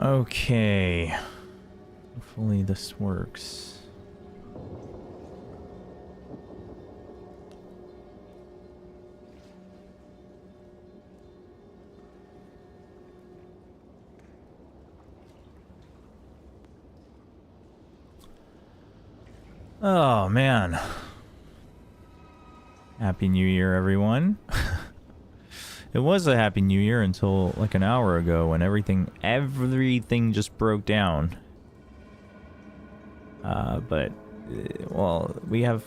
Okay. Hopefully this works. Oh, man. Happy New Year, everyone. It was a Happy New Year until like an hour ago when everything just broke down. But, well, we have...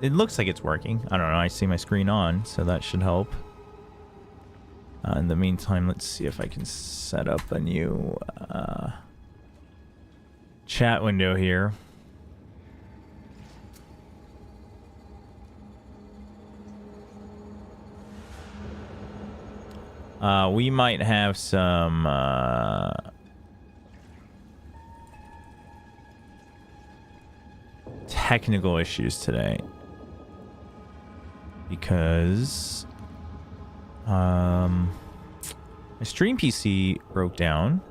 It looks like it's working. I don't know, I see my screen on, so that should help. In the meantime, let's see if I can set up a new chat window here. We might have some technical issues today because my stream PC broke down,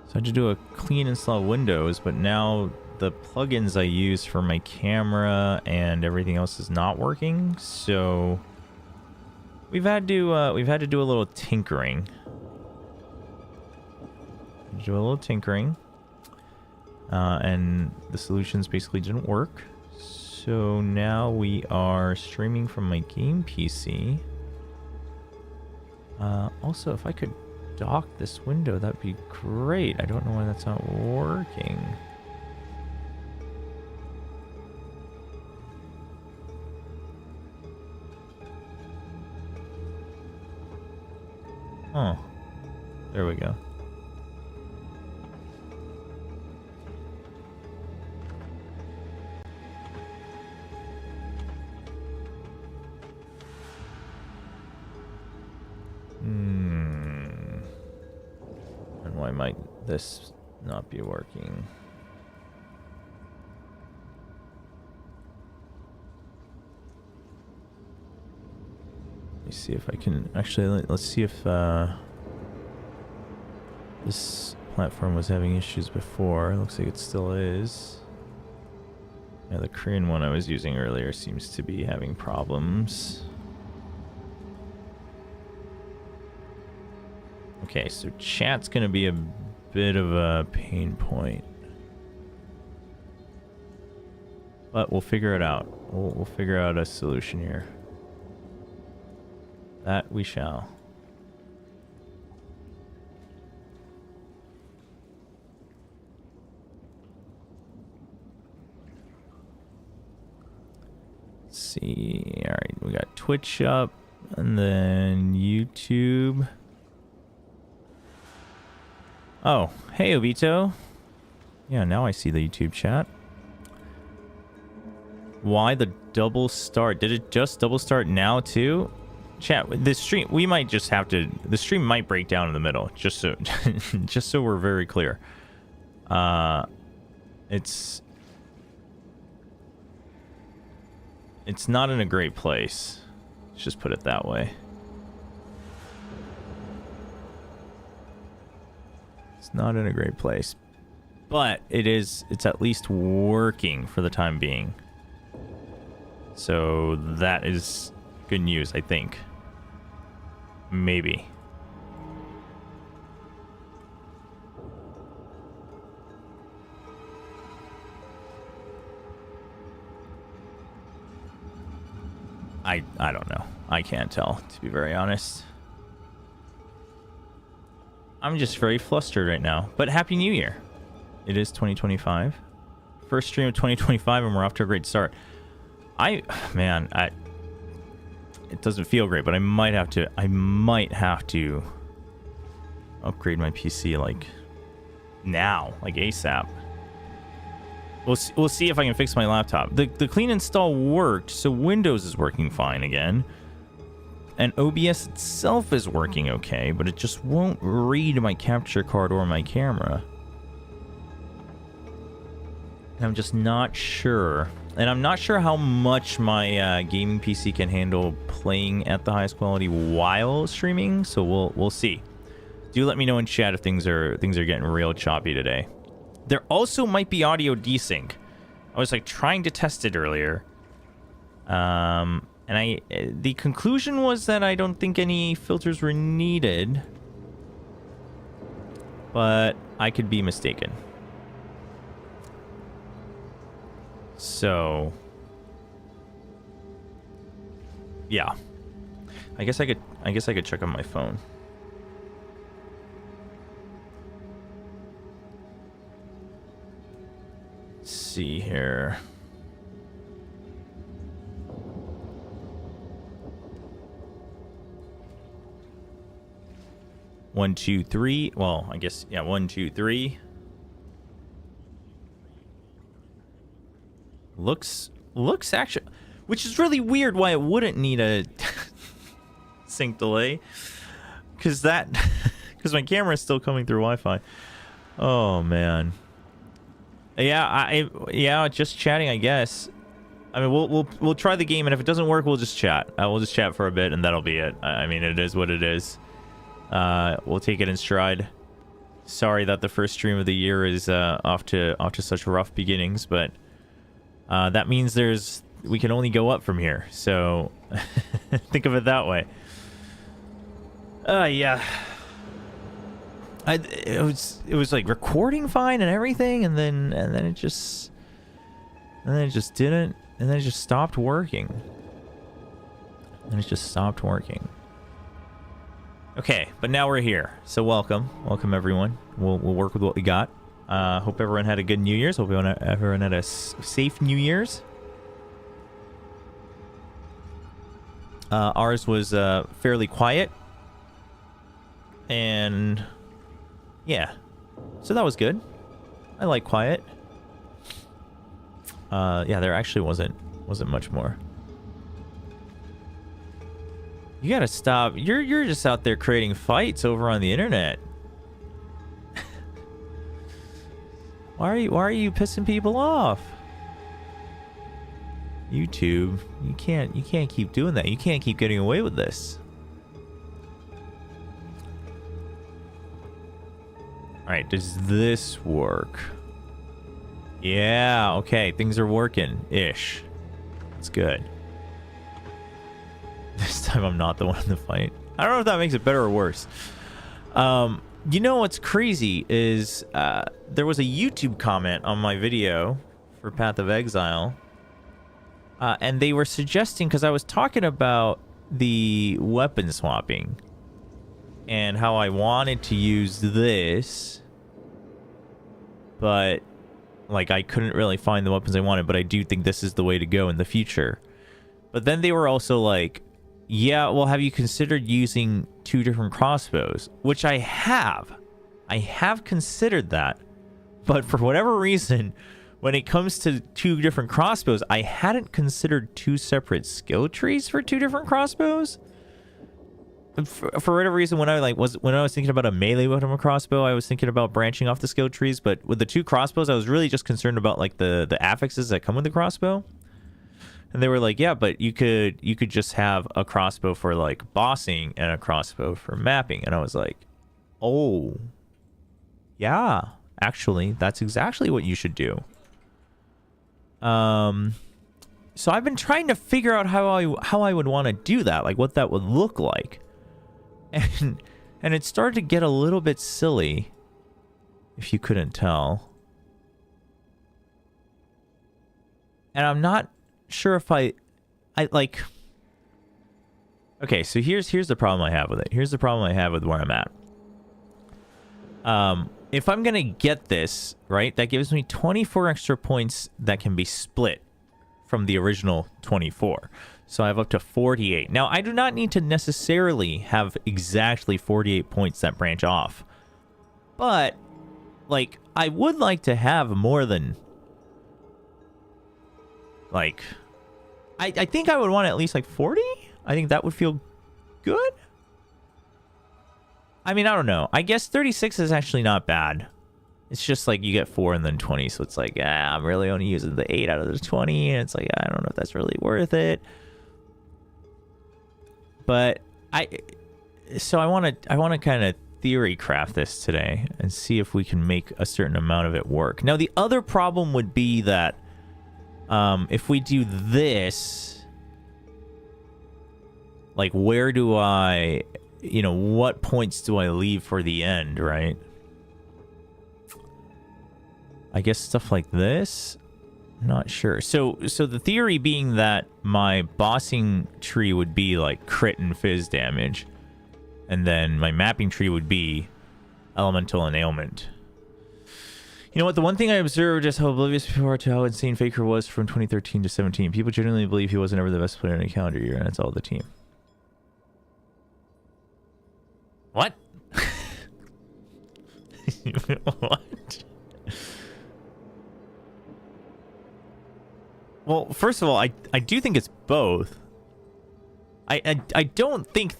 so I had to do a clean install of Windows, but now the plugins I use for my camera and everything else is not working, so we've had to do a little tinkering. And the solutions basically didn't work. So now we are streaming from my game PC. Also, if I could dock this window, that'd be great. I don't know why that's not working. Oh, there we go. And why might this not be working? Let me see if I can actually, let's see if this platform was having issues before. It looks like it still is. Yeah, the Korean one I was using earlier seems to be having problems. Okay, so chat's gonna be a bit of a pain point, but we'll figure it out. We'll figure out a solution here. That we shall. Let's see. All right, we got Twitch up, and then YouTube. Oh, hey Obito. Yeah, now I see the YouTube chat. Why the double start? Did it just double start now too? Chat, the stream, we might just have to, the stream might break down in the middle, just so just so we're very clear. It's not in a great place. Let's just put it that way. It's not in a great place, but it's at least working for the time being. So that is good news, I think. Maybe. I don't know. I can't tell, to be very honest. I'm just very flustered right now. But Happy New Year. It is 2025. First stream of 2025 and we're off to a great start. It doesn't feel great, but I might have to upgrade my PC like now, like ASAP. We'll see if I can fix my laptop. The clean install worked, so Windows is working fine again. And OBS itself is working okay, but it just won't read my capture card or my camera. And I'm just not sure. And I'm not sure how much my gaming PC can handle playing at the highest quality while streaming, so we'll see. Do let me know in chat if things are getting real choppy today. There also might be audio desync. I was like trying to test it earlier. And the conclusion was that I don't think any filters were needed. But I could be mistaken. So yeah. I guess I could check on my phone. Let's see here. One, two, three. Well, I guess, yeah, 1, 2, 3. Looks actually, which is really weird why it wouldn't need a sync delay. Because my camera is still coming through Wi-Fi. Oh, man. Yeah, just chatting, I guess. I mean, we'll try the game, and if it doesn't work, we'll just chat. We'll just chat for a bit, and that'll be it. I mean, it is what it is. We'll take it in stride. Sorry that the first stream of the year is off to such rough beginnings, but that means we can only go up from here. So think of it that way. Yeah. It was like recording fine and everything, and then it just didn't, and then it just stopped working. Okay, but now we're here, so welcome everyone. We'll work with what we got. Hope everyone had a good New Year's. Hope everyone had a safe New Year's. Ours was fairly quiet, and yeah, so that was good. I like quiet. Yeah, there actually wasn't much more. You gotta stop. You're just out there creating fights over on the internet. Why are you pissing people off? YouTube, you can't keep doing that. You can't keep getting away with this. All right, does this work? Yeah, okay, things are working ish. It's good. This time I'm not the one in the fight. I don't know if that makes it better or worse. You know what's crazy is there was a YouTube comment on my video for Path of Exile. And they were suggesting, because I was talking about the weapon swapping and how I wanted to use this, but like I couldn't really find the weapons I wanted, but I do think this is the way to go in the future. But then they were also like, yeah, well, have you considered using 2 different crossbows? Which I have. I have considered that. But for whatever reason, when it comes to 2 different crossbows, I hadn't considered 2 separate skill trees for 2 different crossbows. For whatever reason, when I was thinking about a melee weapon crossbow, I was thinking about branching off the skill trees. But with the 2 crossbows, I was really just concerned about like the affixes that come with the crossbow. And they were like, yeah, but you could just have a crossbow for like bossing and a crossbow for mapping. And I was like, oh, yeah, actually, that's exactly what you should do. So I've been trying to figure out how I would want to do that, like what that would look like. And it started to get a little bit silly, if you couldn't tell. And I'm not sure if I like. Okay, so here's the problem I have with it. Here's the problem I have with where I'm at. If I'm gonna get this right, that gives me 24 extra points that can be split from the original 24. So I have up to 48. Now I do not need to necessarily have exactly 48 points that branch off, but like I would like to have more than like. I think I would want at least like 40. I think that would feel good. I mean, I don't know. I guess 36 is actually not bad. It's just like you get 4 and then 20. So it's like, I'm really only using the 8 out of the 20. And it's like, I don't know if that's really worth it. But I want to kind of theory craft this today and see if we can make a certain amount of it work. Now, the other problem would be that if we do this, like, where do I, you know, what points do I leave for the end, right? I guess stuff like this? Not sure. So the theory being that my bossing tree would be like crit and fizz damage, and then my mapping tree would be elemental and ailment. You know what? The one thing I observed is how oblivious people are to how insane Faker was from 2013 to 17. People genuinely believe he wasn't ever the best player in a calendar year, and that's all the team. What? What? Well, first of all, I do think it's both. I don't think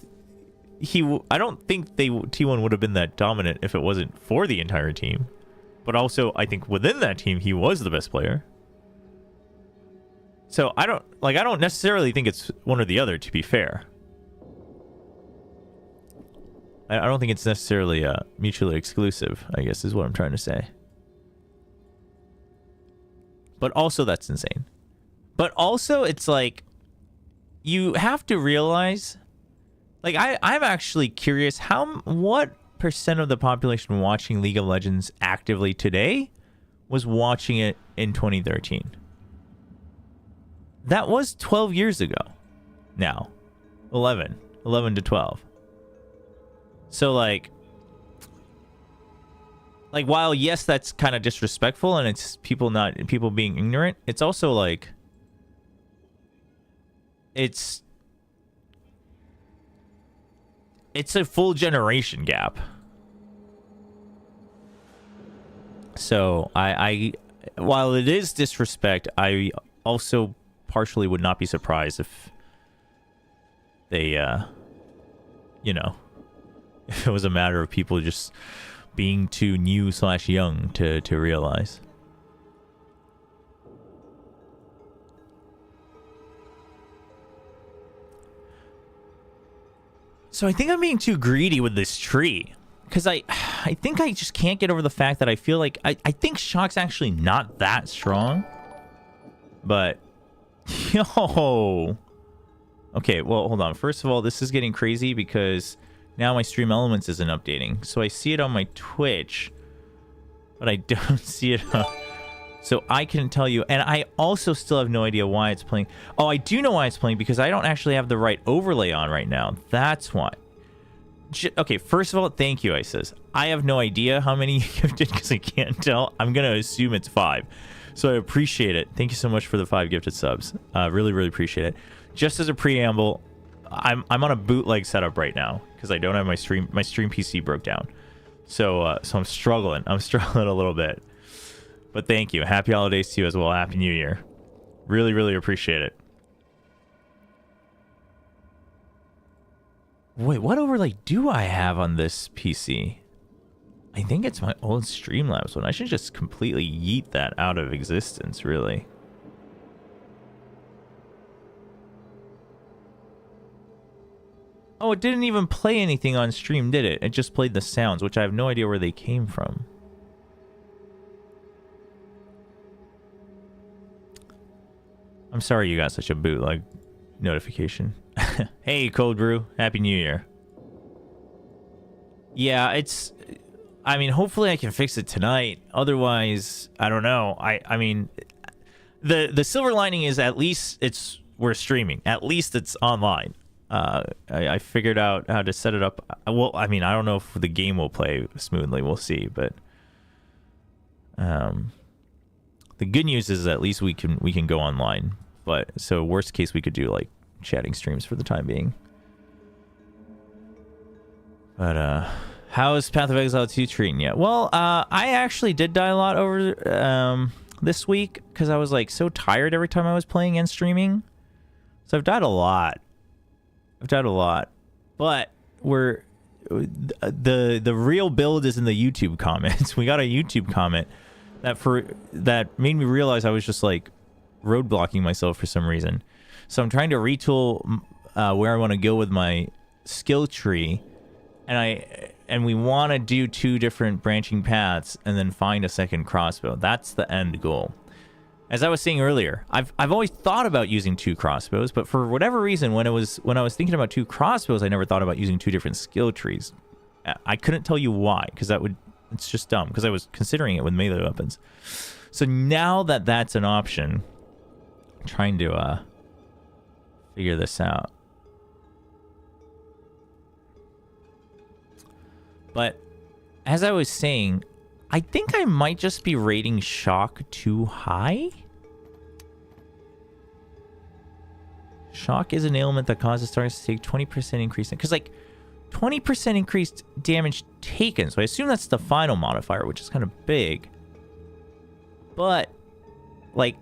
I don't think T1 would have been that dominant if it wasn't for the entire team. But also, I think within that team, he was the best player. So I don't necessarily think it's one or the other, to be fair. I don't think it's necessarily mutually exclusive, I guess is what I'm trying to say. But also, that's insane. But also, it's like, you have to realize, like, I'm actually curious, what percent of the population watching League of Legends actively today was watching it in 2013? That was 12 years ago. Now, 11 to 12. So, like, while, yes, that's kind of disrespectful and it's people being ignorant, it's also like, it's a full generation gap. So I while it is disrespect, I also partially would not be surprised if they you know, if it was a matter of people just being too new/young to realize. So I think I'm being too greedy with this tree. Because I think I just can't get over the fact that I feel like... I think Shock's actually not that strong. But... Yo! Okay, well, hold on. First of all, this is getting crazy because now my Stream Elements isn't updating. So I see it on my Twitch. But I don't see it on... So I can tell you... And I also still have no idea why it's playing... Oh, I do know why it's playing because I don't actually have the right overlay on right now. That's why. Okay, first of all, thank you, Isis. I have no idea how many you gifted because I can't tell. I'm going to assume it's 5. So I appreciate it. Thank you so much for the 5 gifted subs. Really, really appreciate it. Just as a preamble, I'm on a bootleg setup right now because I don't have my stream PC broke down. So I'm struggling. I'm struggling a little bit. But thank you. Happy holidays to you as well. Happy New Year. Really, really appreciate it. Wait, what overlay do I have on this PC? I think it's my old Streamlabs one. I should just completely yeet that out of existence, really. Oh, it didn't even play anything on stream, did it? It just played the sounds, which I have no idea where they came from. I'm sorry you got such a bootleg notification. Hey, Cold Brew. Happy New Year. Yeah, it's... I mean, hopefully I can fix it tonight. Otherwise, I don't know. I mean, the silver lining is at least we're streaming. At least it's online. I figured out how to set it up. Well, I mean, I don't know if the game will play smoothly. We'll see, but... the good news is at least we can go online. But so worst case, we could do like chatting streams for the time being. But how is Path of Exile 2 treating you? Well, I actually did die a lot over this week because I was like so tired every time I was playing and streaming. So I've died a lot. But the real build is in the YouTube comments. We got a YouTube comment that made me realize I was just like roadblocking myself for some reason. So I'm trying to retool where I want to go with my skill tree, and and we want to do 2 different branching paths and then find a second crossbow. That's the end goal. As I was saying earlier, I've always thought about using 2 crossbows, but for whatever reason, when I was thinking about 2 crossbows, I never thought about using 2 different skill trees. I couldn't tell you why, because it's just dumb, because I was considering it with melee weapons. So now that that's an option, I'm trying to figure this out. But as I was saying, I think I might just be rating shock too high. Shock is an ailment that causes targets to take 20% increase. Because, like, 20% increased damage taken. So I assume that's the final modifier, which is kind of big. But, like,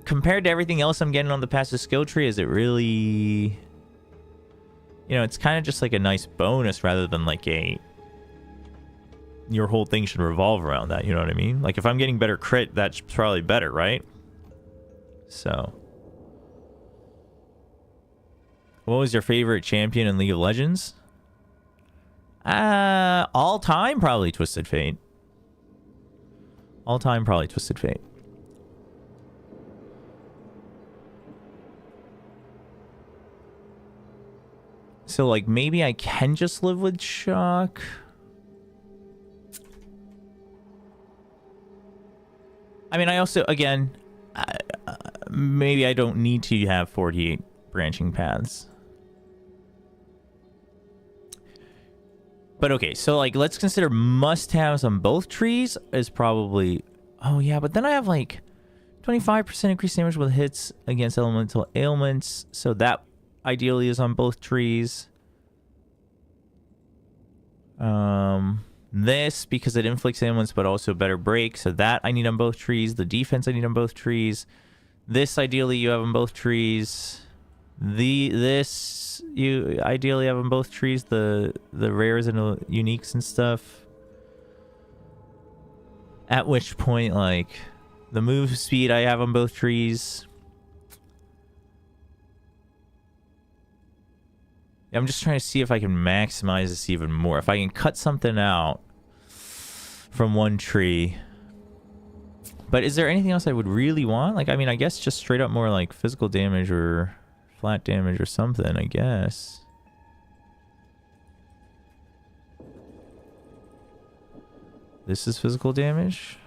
compared to everything else I'm getting on the passive skill tree, is it really... You know, it's kind of just like a nice bonus rather than like a... Your whole thing should revolve around that, you know what I mean? Like, if I'm getting better crit, that's probably better, right? So. What was your favorite champion in League of Legends? All time, probably Twisted Fate. All time, probably Twisted Fate. So, like, maybe I can just live with Shock. I mean, I also, again, maybe I don't need to have 48 branching paths. But okay, so like, let's consider must-haves on both trees is probably... Oh yeah, but then I have like 25% increased damage with hits against elemental ailments. So that ideally is on both trees. This, because it inflicts ailments, but also better break. So that I need on both trees. The defense I need on both trees. This, ideally, you have on both trees. This, you ideally have on both trees. The rares and uniques and stuff. At which point, like, the move speed I have on both trees. I'm just trying to see if I can maximize this even more. If I can cut something out from one tree. But is there anything else I would really want? Like, I mean, I guess just straight up more like physical damage or flat damage or something, I guess. This is physical damage?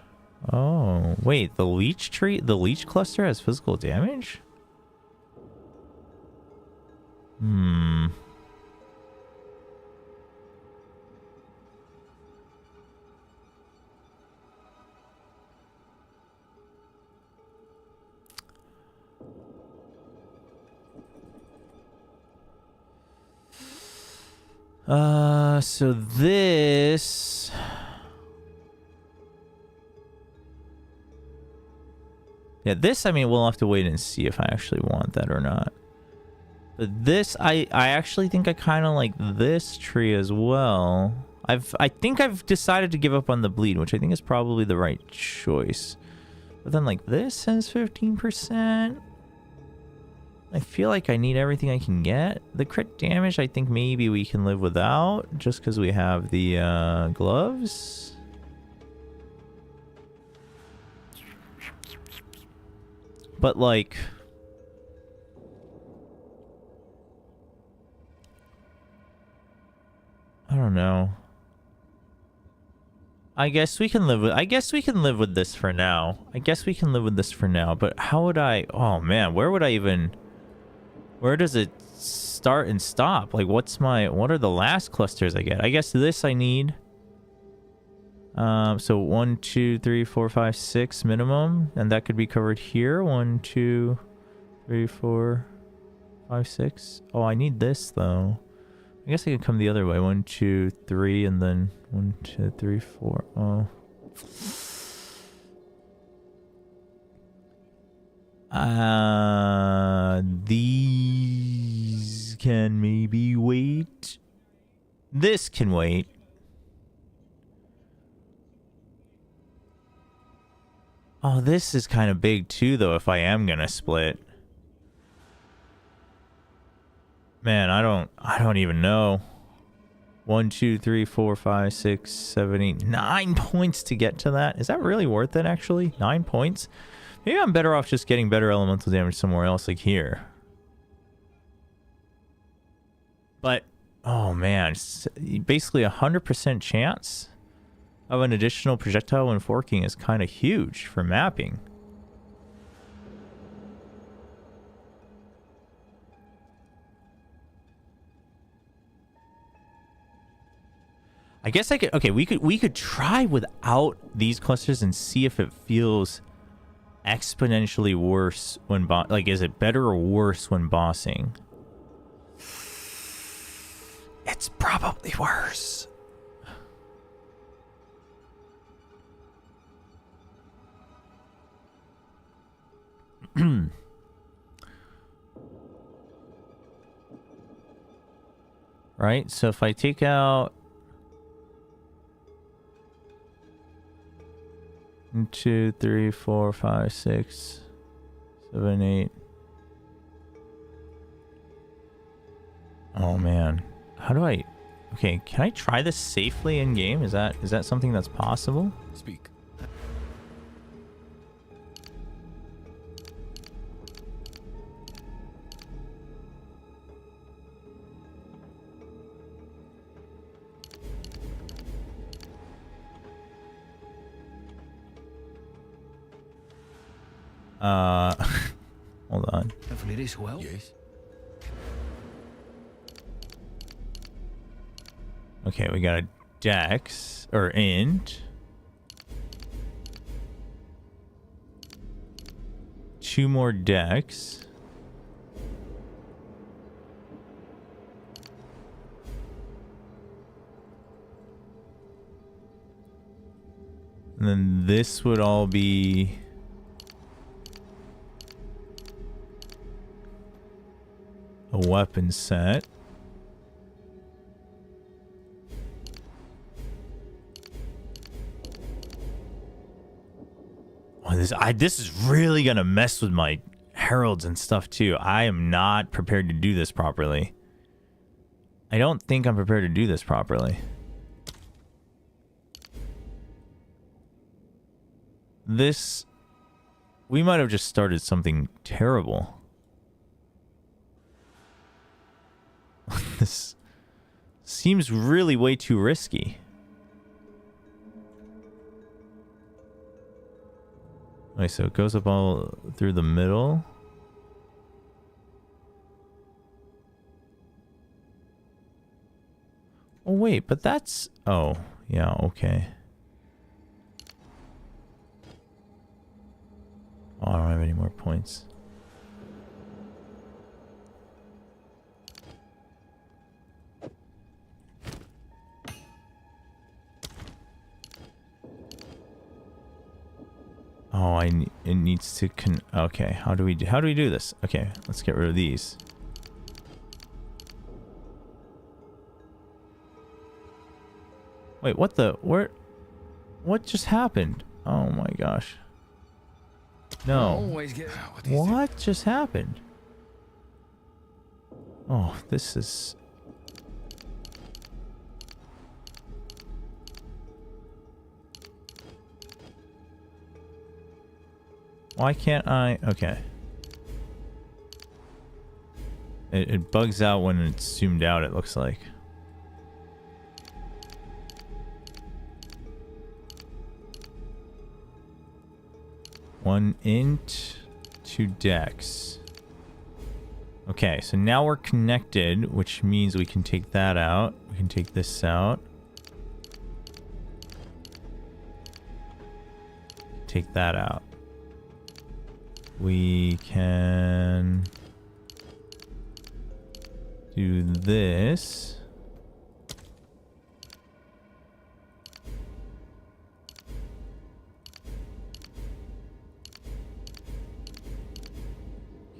Oh, wait, the leech tree, the leech cluster has physical damage? Hmm. So this... Yeah, this, I mean, we'll have to wait and see if I actually want that or not. But this, I actually think I kind of like this tree as well. I think I've decided to give up on the bleed, which I think is probably the right choice. But then, like, this has 15%. I feel like I need everything I can get. The crit damage, I think maybe we can live without, just because we have the gloves. But, like... I don't know. I guess we can live with this for now. But how would I... Oh, man, where would I even... Where does it start and stop? Like, what are the last clusters I get? I guess this I need. So 1, 2, 3, 4, 5, 6 minimum. And that could be covered here. 1, 2, 3, 4, 5, 6. Oh, I need this, though. I guess I could come the other way. 1, 2, 3, and then 1, 2, 3, 4. Oh. These can maybe wait. This can wait. Oh, this is kind of big too, though, if I am gonna split. Man, I don't even know. 1, 2, 3, 4, 5, 6, 7, 8, 9 points to get to that. Is that really worth it, actually? 9 points? Maybe I'm better off just getting better elemental damage somewhere else, like here. But, oh man, basically 100% chance of an additional projectile when forking is kind of huge for mapping. I guess I could, okay, we could try without these clusters and see if it feels exponentially worse when like, is it better or worse when bossing? It's probably worse. Right, so if I take out 1, 2, 3, 4, 5, 6, 7, 8. Oh man, how do I? Okay, can I try this safely in game? Is that something that's possible? Speak. Hold on. Hopefully this will help. Yes. Okay, we got a dex or int. 2 more dex. And then this would all be a weapon set. Oh, this is really gonna mess with my heralds and stuff too. I am not prepared to do this properly. I don't think I'm prepared to do this properly. We might have just started something terrible. This seems really way too risky. Okay, so it goes up all through the middle. Oh wait, but that's... Oh, yeah, okay. Oh, I don't have any more points. Oh, it needs to okay, how do we do this? Okay, let's get rid of these. Wait, what just happened? Oh my gosh. No. What just happened? Oh, this is... Why can't I? Okay. It bugs out when it's zoomed out, it looks like. One int, 2 dex. Okay, so now we're connected, which means we can take that out. We can take this out. Take that out. We can do this.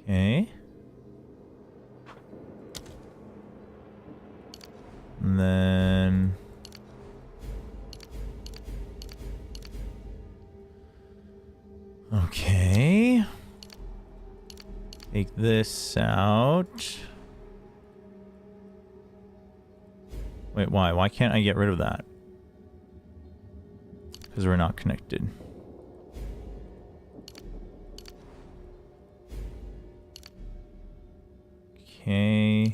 Okay. And then... Okay. Take this out. Wait, why? Why can't I get rid of that? Because we're not connected. Okay.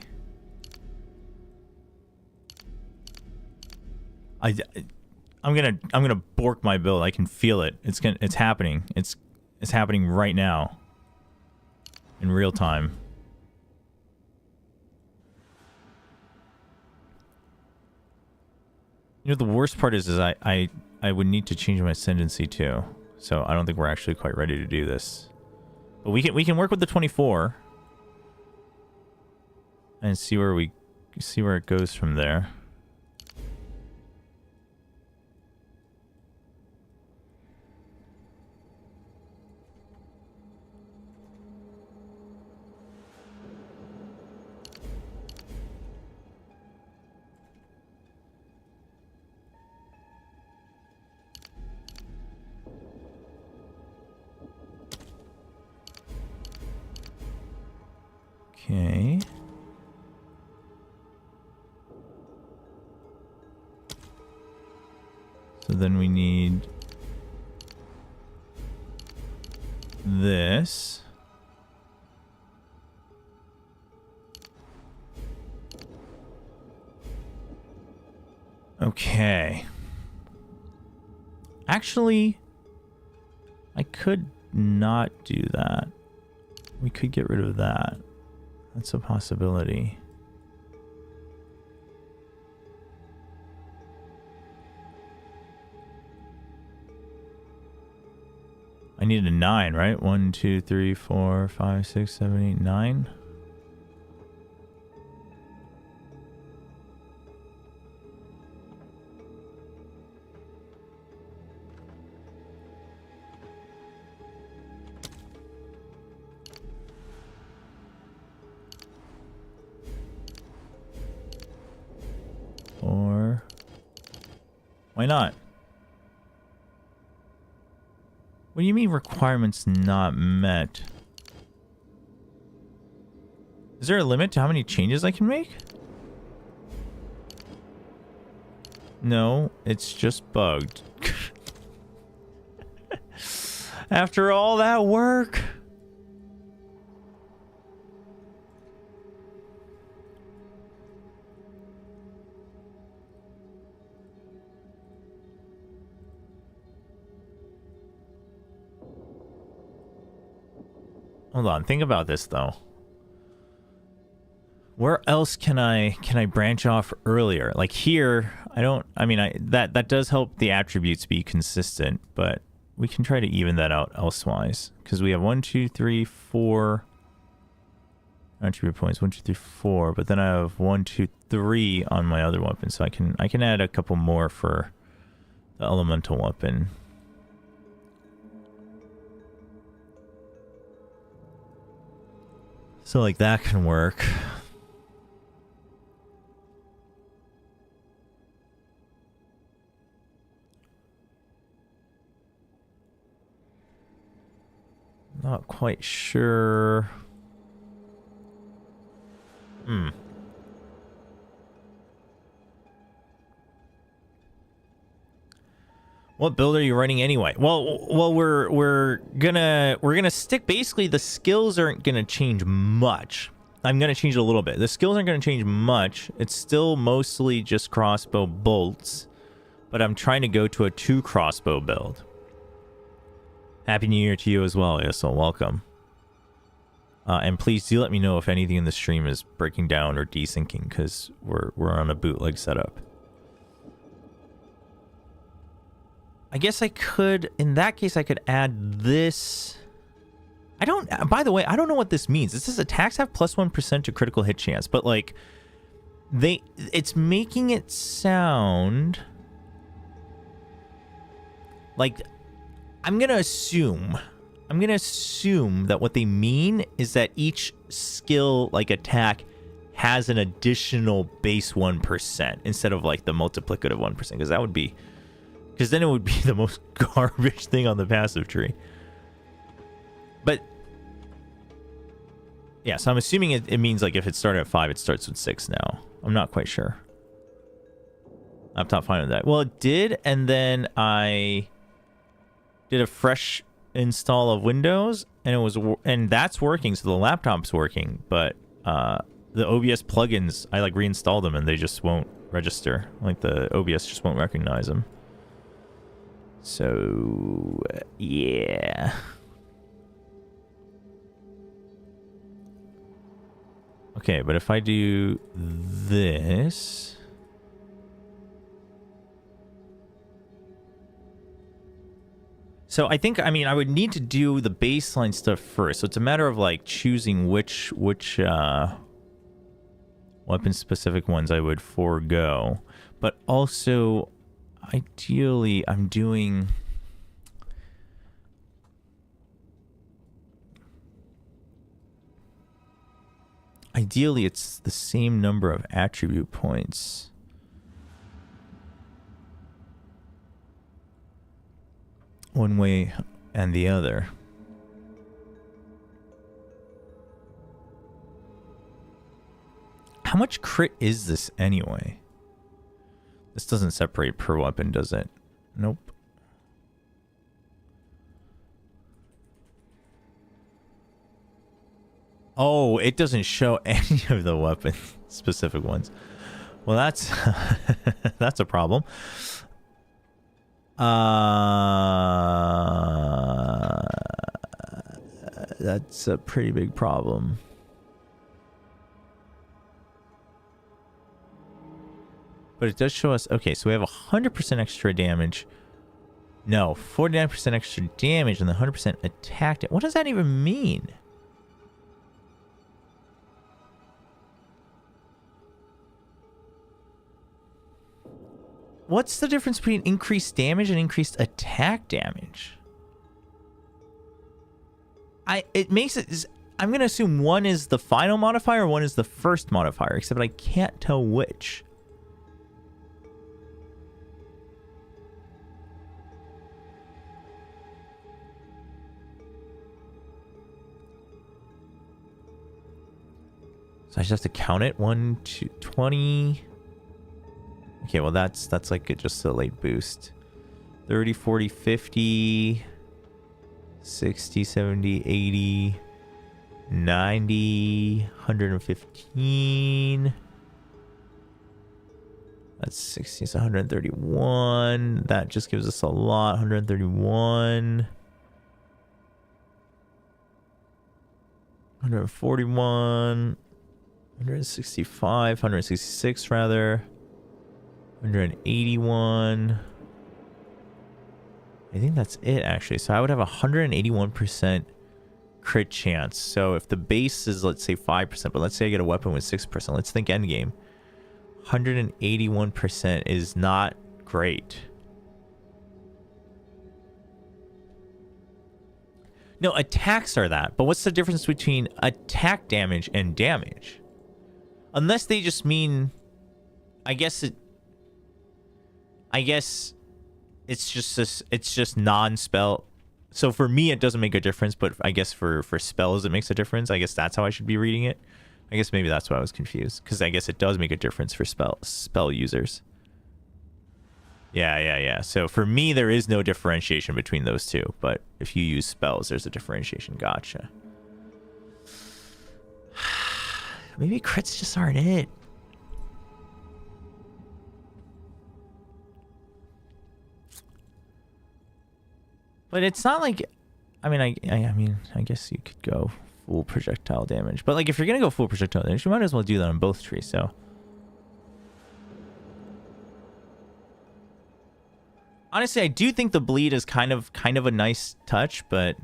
I'm gonna bork my build. I can feel it. It's happening. It's happening right now. In real time. You know, the worst part is I would need to change my ascendancy too. So I don't think we're actually quite ready to do this. But we can work with the 24 and see where it goes from there. Okay. So then we need this. Okay. Actually, I could not do that. We could get rid of that. That's a possibility. I need a 9, right? 1, 2, 3, 4, 5, 6, 7, 8, 9. Or why not? What do you mean requirements not met? Is there a limit to how many changes I can make? No, it's just bugged. After all that work. Hold on, think about this though. Where else can I branch off earlier? Like here, that does help the attributes be consistent, but we can try to even that out elsewise. Because we have 1, 2, 3, 4 attribute points, 1, 2, 3, 4, but then I have 1, 2, 3 on my other weapon, so I can add a couple more for the elemental weapon. So like that can work. Not quite sure. What build are you running anyway? Well, we're gonna stick. Basically, the skills aren't gonna change much. I'm gonna change it a little bit. The skills aren't gonna change much. It's still mostly just crossbow bolts, but I'm trying to go to a 2 crossbow build. Happy New Year to you as well, Isol. Welcome. And please do let me know if anything in the stream is breaking down or desyncing, because we're on a bootleg setup. I guess I could, in that case, I could add this. By the way, I don't know what this means. It says attacks have +1% to critical hit chance, but like, it's making it sound like, I'm gonna assume that what they mean is that each skill, like attack, has an additional base 1% instead of like the multiplicative 1%, because that would be, because then it would be the most garbage thing on the passive tree. But yeah, so I'm assuming it means like if it started at 5, it starts with 6 now. I'm not quite sure. Laptop fine with that. Well, it did, and then I did a fresh install of Windows, and that's working, so the laptop's working, but the OBS plugins, I like reinstalled them and they just won't register. Like the OBS just won't recognize them. So yeah. Okay, but if I do this, so I think, I mean, I would need to do the baseline stuff first. So it's a matter of like choosing which weapon-specific ones I would forego. But also, ideally, I'm doing... Ideally, it's the same number of attribute points. One way and the other. How much crit is this anyway? This doesn't separate per weapon, does it? Nope. Oh, it doesn't show any of the weapon specific ones. Well, that's that's a problem. That's a pretty big problem. But it does show us... Okay, so we have 100% extra damage. No, 49% extra damage and the 100% attack. What does that even mean? What's the difference between increased damage and increased attack damage? It makes it... I'm going to assume one is the final modifier, one is the first modifier, except I can't tell which. So I just have to count it. 1, 2, 20. Okay, well that's like just a late boost. 30, 40, 50, 60, 70, 80, 90, 115. That's 60, so 131. That just gives us a lot. 131. 141. 165, 166 rather. 181. I think that's it actually. So I would have 181% crit chance. So if the base is, let's say 5%, but let's say I get a weapon with 6%. Let's think endgame. 181% is not great. No, attacks are that. But what's the difference between attack damage and damage? Unless they just mean... I guess it's just this, it's just non-spell. So for me, it doesn't make a difference, but I guess for spells, it makes a difference. I guess that's how I should be reading it. I guess maybe that's why I was confused, because I guess it does make a difference for spell users. Yeah. So for me, there is no differentiation between those two, but if you use spells, there's a differentiation. Gotcha. Maybe crits just aren't it. But it's not like, I mean, I guess you could go full projectile damage. But like, if you're gonna go full projectile damage, you might as well do that on both trees. So, honestly, I do think the bleed is kind of a nice touch. But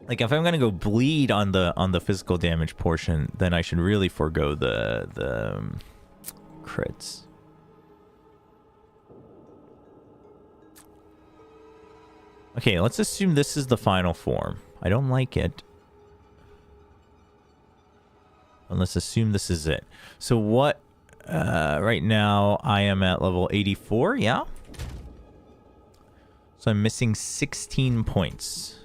like, if I'm gonna go bleed on the physical damage portion, then I should really forego the crits. Okay, let's assume this is the final form. I don't like it. And let's assume this is it. So what... right now, I am at level 84, yeah? So I'm missing 16 points.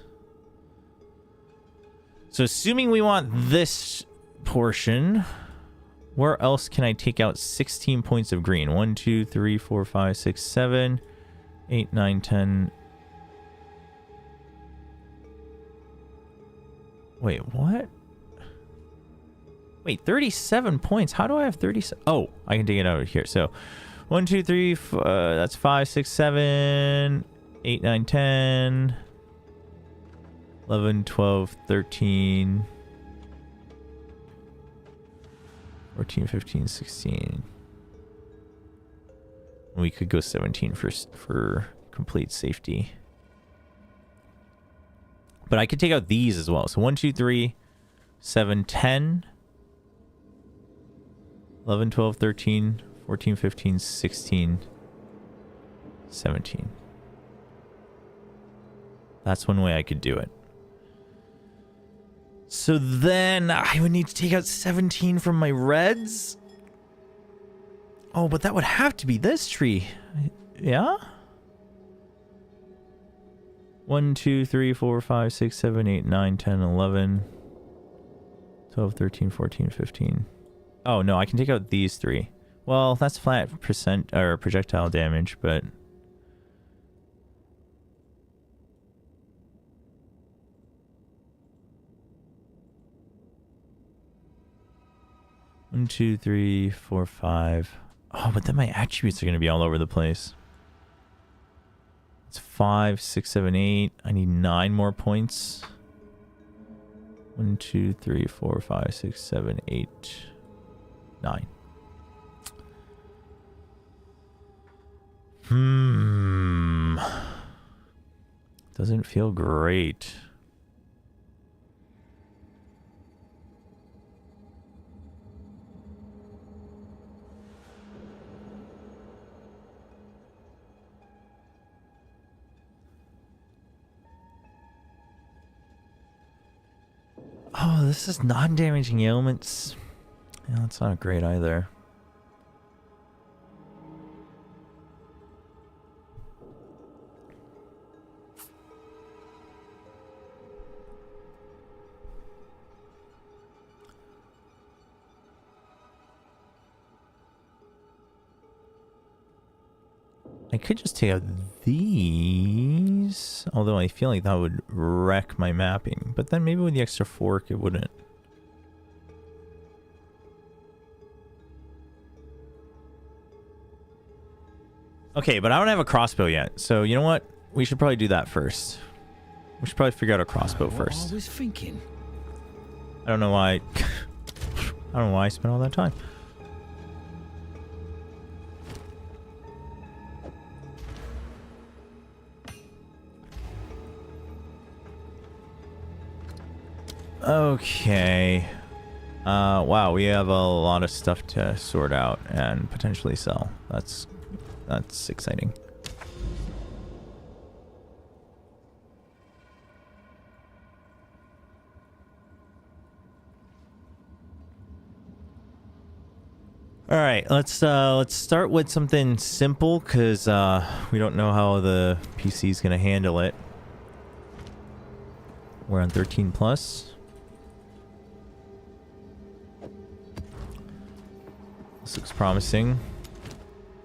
So assuming we want this portion... Where else can I take out 16 points of green? 1, 2, 3, 4, 5, 6, 7, 8, 9, 10. Wait, what? Wait, 37 points. How do I have 37? Oh, I can take it out of here. So 1, 2, 3, that's 5, 6, 7, 8, 9, 10, 11, 12, 13, 14, 15, 16. We could go 17 for complete safety. But I could take out these as well. So 1, 2, 3, 7, 10, 11, 12, 13, 14, 15, 16, 17. That's one way I could do it. So then I would need to take out 17 from my reds. Oh, but that would have to be this tree. Yeah? 1, 2, 3, 4, 5, 6, 7, 8, 9, 10, 11, 12, 13, 14, 15. Oh, no, I can take out these three. Well, that's flat percent or projectile damage, but... One, two, three, four, five. Oh, but then my attributes are going to be all over the place. It's 5, 6, 7, 8. I need 9 more points. 1, 2, 3, 4, 5, 6, 7, 8, 9. Doesn't feel great. Oh, this is non-damaging ailments. Yeah, that's not great either. I could just take out these, although I feel like that would wreck my mapping. But then maybe with the extra fork, it wouldn't. Okay, but I don't have a crossbow yet. So you know what? We should probably do that first. We should probably figure out a crossbow first. I was thinking. I don't know why. I don't know why I spent all that time. Okay. Wow, we have a lot of stuff to sort out and potentially sell. That's exciting. All right, let's start with something simple because we don't know how the PC is going to handle it. We're on 13 plus. This looks promising.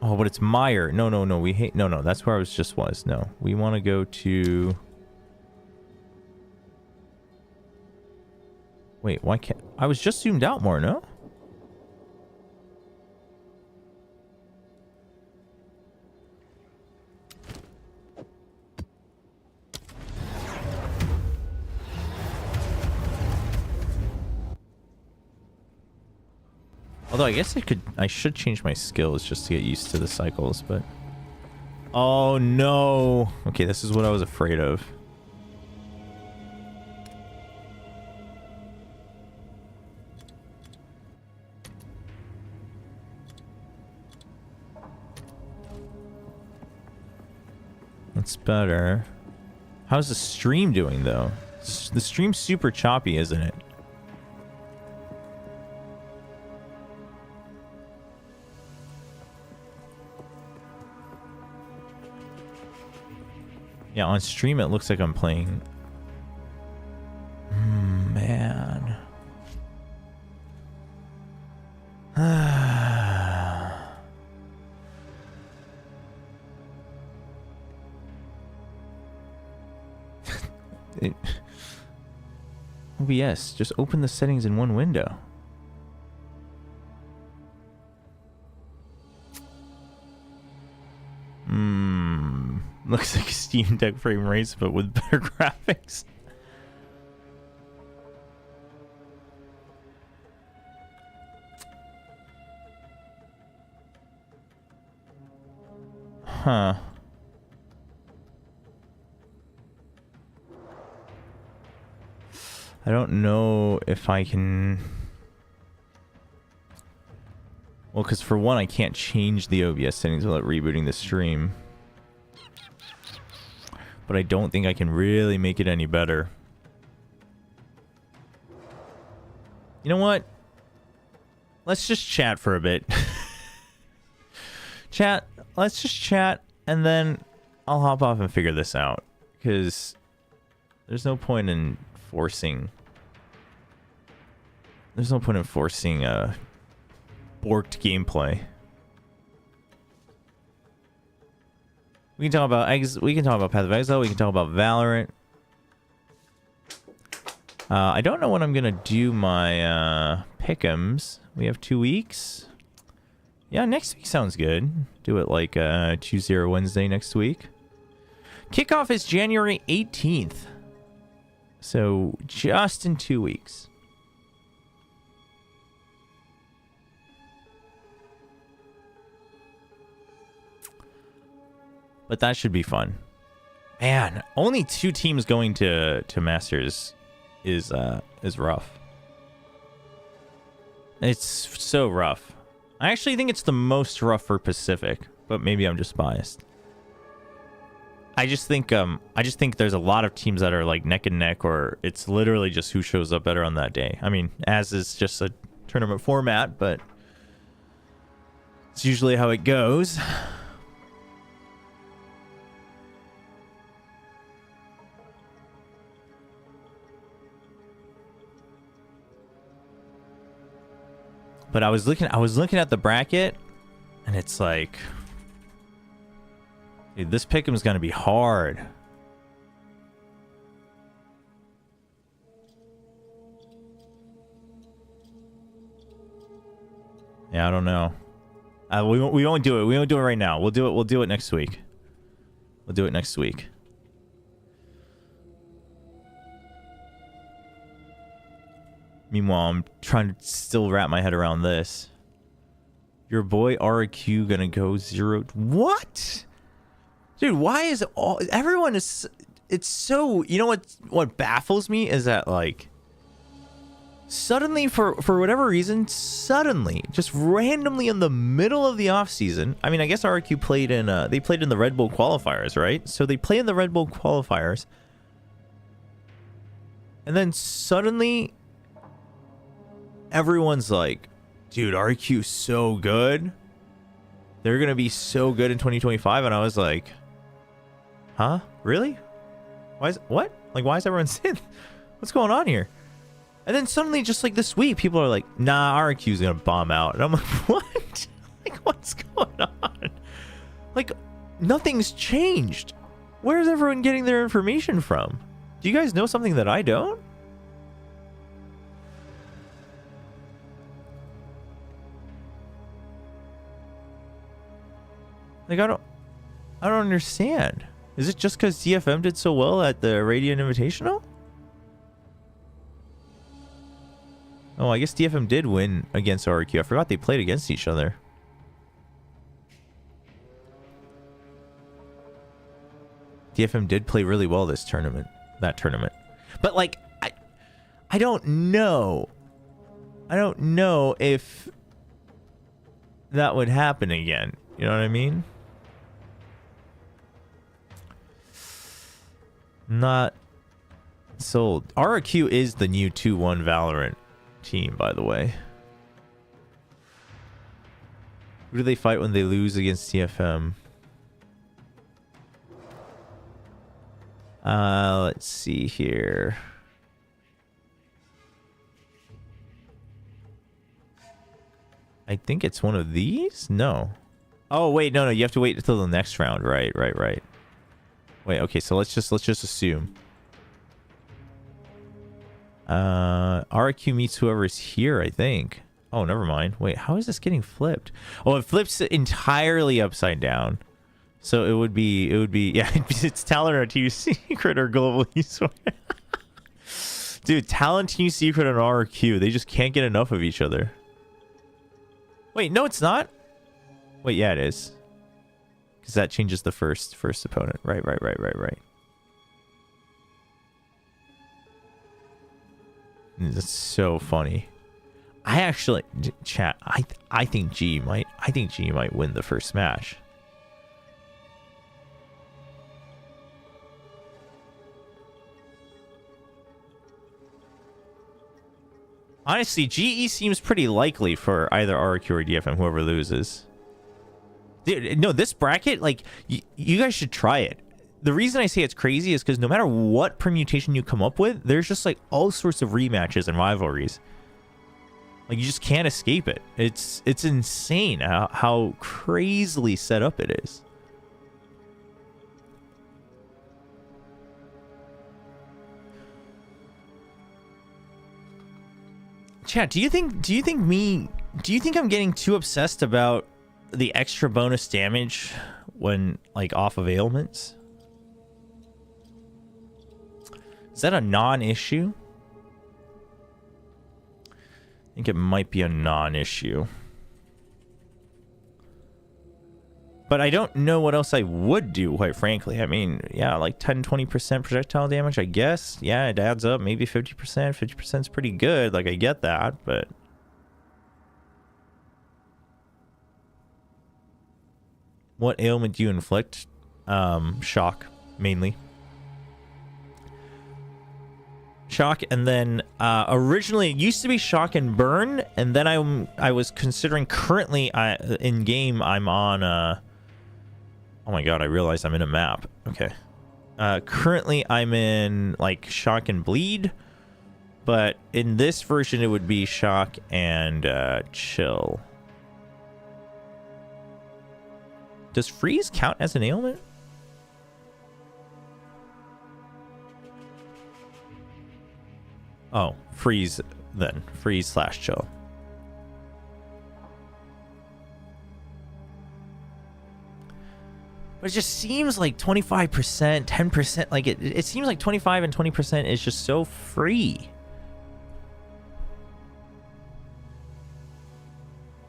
Oh, but it's Meyer. No, we hate. No, that's where I was. No, we want to go to. Wait, why can't I was just zoomed out more? No. Although I guess I should change my skills just to get used to the cycles, but... Oh no! Okay, this is what I was afraid of. That's better. How's the stream doing though? The stream's super choppy, isn't it? Yeah, on stream it looks like I'm playing. Man. OBS, just open the settings in one window. Looks like a Steam Deck frame rates, but with better graphics. Huh. I don't know if I can... Well, because for one, I can't change the OBS settings without rebooting the stream. But I don't think I can really make it any better. You know what? Let's just chat for a bit. Chat. Let's just chat, and then I'll hop off and figure this out. Because there's no point in forcing... There's no point in forcing borked gameplay. We can talk about we can talk about Path of Exile. We can talk about Valorant. I don't know when I'm gonna do my pickems. We have 2 weeks. Yeah, next week sounds good. Do it like Tuesday or Wednesday next week. Kickoff is January 18th. So just in 2 weeks. But that should be fun. Man, only 2 teams going to Masters is rough. It's so rough. I actually think it's the most rough for Pacific, but maybe I'm just biased. I just think there's a lot of teams that are like neck and neck, or it's literally just who shows up better on that day. I mean, as is just a tournament format, but it's usually how it goes. But I was looking at the bracket, and it's like, dude, this pick'em is gonna be hard. Yeah, I don't know. We won't do it. We won't do it right now. We'll do it next week. We'll do it next week. Meanwhile, I'm trying to still wrap my head around this. Your boy RQ gonna go 0... What? Dude, why is all... Everyone is... It's so... You know what baffles me is that, like... Suddenly, for whatever reason, suddenly, just randomly in the middle of the offseason... I mean, I guess RQ played in... They played in the Red Bull qualifiers, right? So they play in the Red Bull qualifiers. And then suddenly... Everyone's like, dude, RQ's so good. They're going to be so good in 2025. And I was like, huh? Really? What? Like, why is everyone saying, what's going on here? And then suddenly, just like this week, people are like, nah, RQ's going to bomb out. And I'm like, what? Like, what's going on? Like, nothing's changed. Where's everyone getting their information from? Do you guys know something that I don't? Like, I don't understand. Is it just because DFM did so well at the Radiant Invitational? Oh, I guess DFM did win against RQ. I forgot they played against each other. DFM did play really well this tournament. That tournament. But, like, I don't know. I don't know if that would happen again. You know what I mean? Not sold. RQ is the new 2-1 Valorant team, by the way. Who do they fight when they lose against TFM? Let's see here. I think it's one of these? No. Oh, wait, no, you have to wait until the next round. Right. Wait, okay, so let's just assume. RQ meets whoever's here, I think. Oh, never mind. Wait, how is this getting flipped? Oh, it flips entirely upside down. So it would be, yeah, it's talent or team secret or global esports. Dude, talent, team secret, and RQ, they just can't get enough of each other. Wait, no, it's not. Wait, yeah, it is. Because that changes the first opponent. Right. That's so funny. I actually, chat, I think G might win the first match. Honestly, GE seems pretty likely for either RQ or DFM, whoever loses. Dude, no, this bracket, like, you guys should try it. The reason I say it's crazy is because no matter what permutation you come up with, there's just, like, all sorts of rematches and rivalries. Like, you just can't escape it. It's insane how crazily set up it is. Chat, do you think I'm getting too obsessed about the extra bonus damage when, like, off of ailments? Is that a non-issue? I think it might be a non-issue. But I don't know what else I would do, quite frankly. I mean, yeah, like 10-20% projectile damage, I guess. Yeah, it adds up. Maybe 50%. 50% is pretty good. Like, I get that, but... What ailment do you inflict? Shock, mainly. Shock, and then originally it used to be shock and burn, and then I was considering currently in game I'm on oh my god, I realized I'm in a map. Okay. Currently I'm in like shock and bleed, but in this version it would be shock and chill. Does freeze count as an ailment? Oh, freeze then. Freeze/chill. But it just seems like 25%, 10%, like it seems like 25 and 20% is just so free.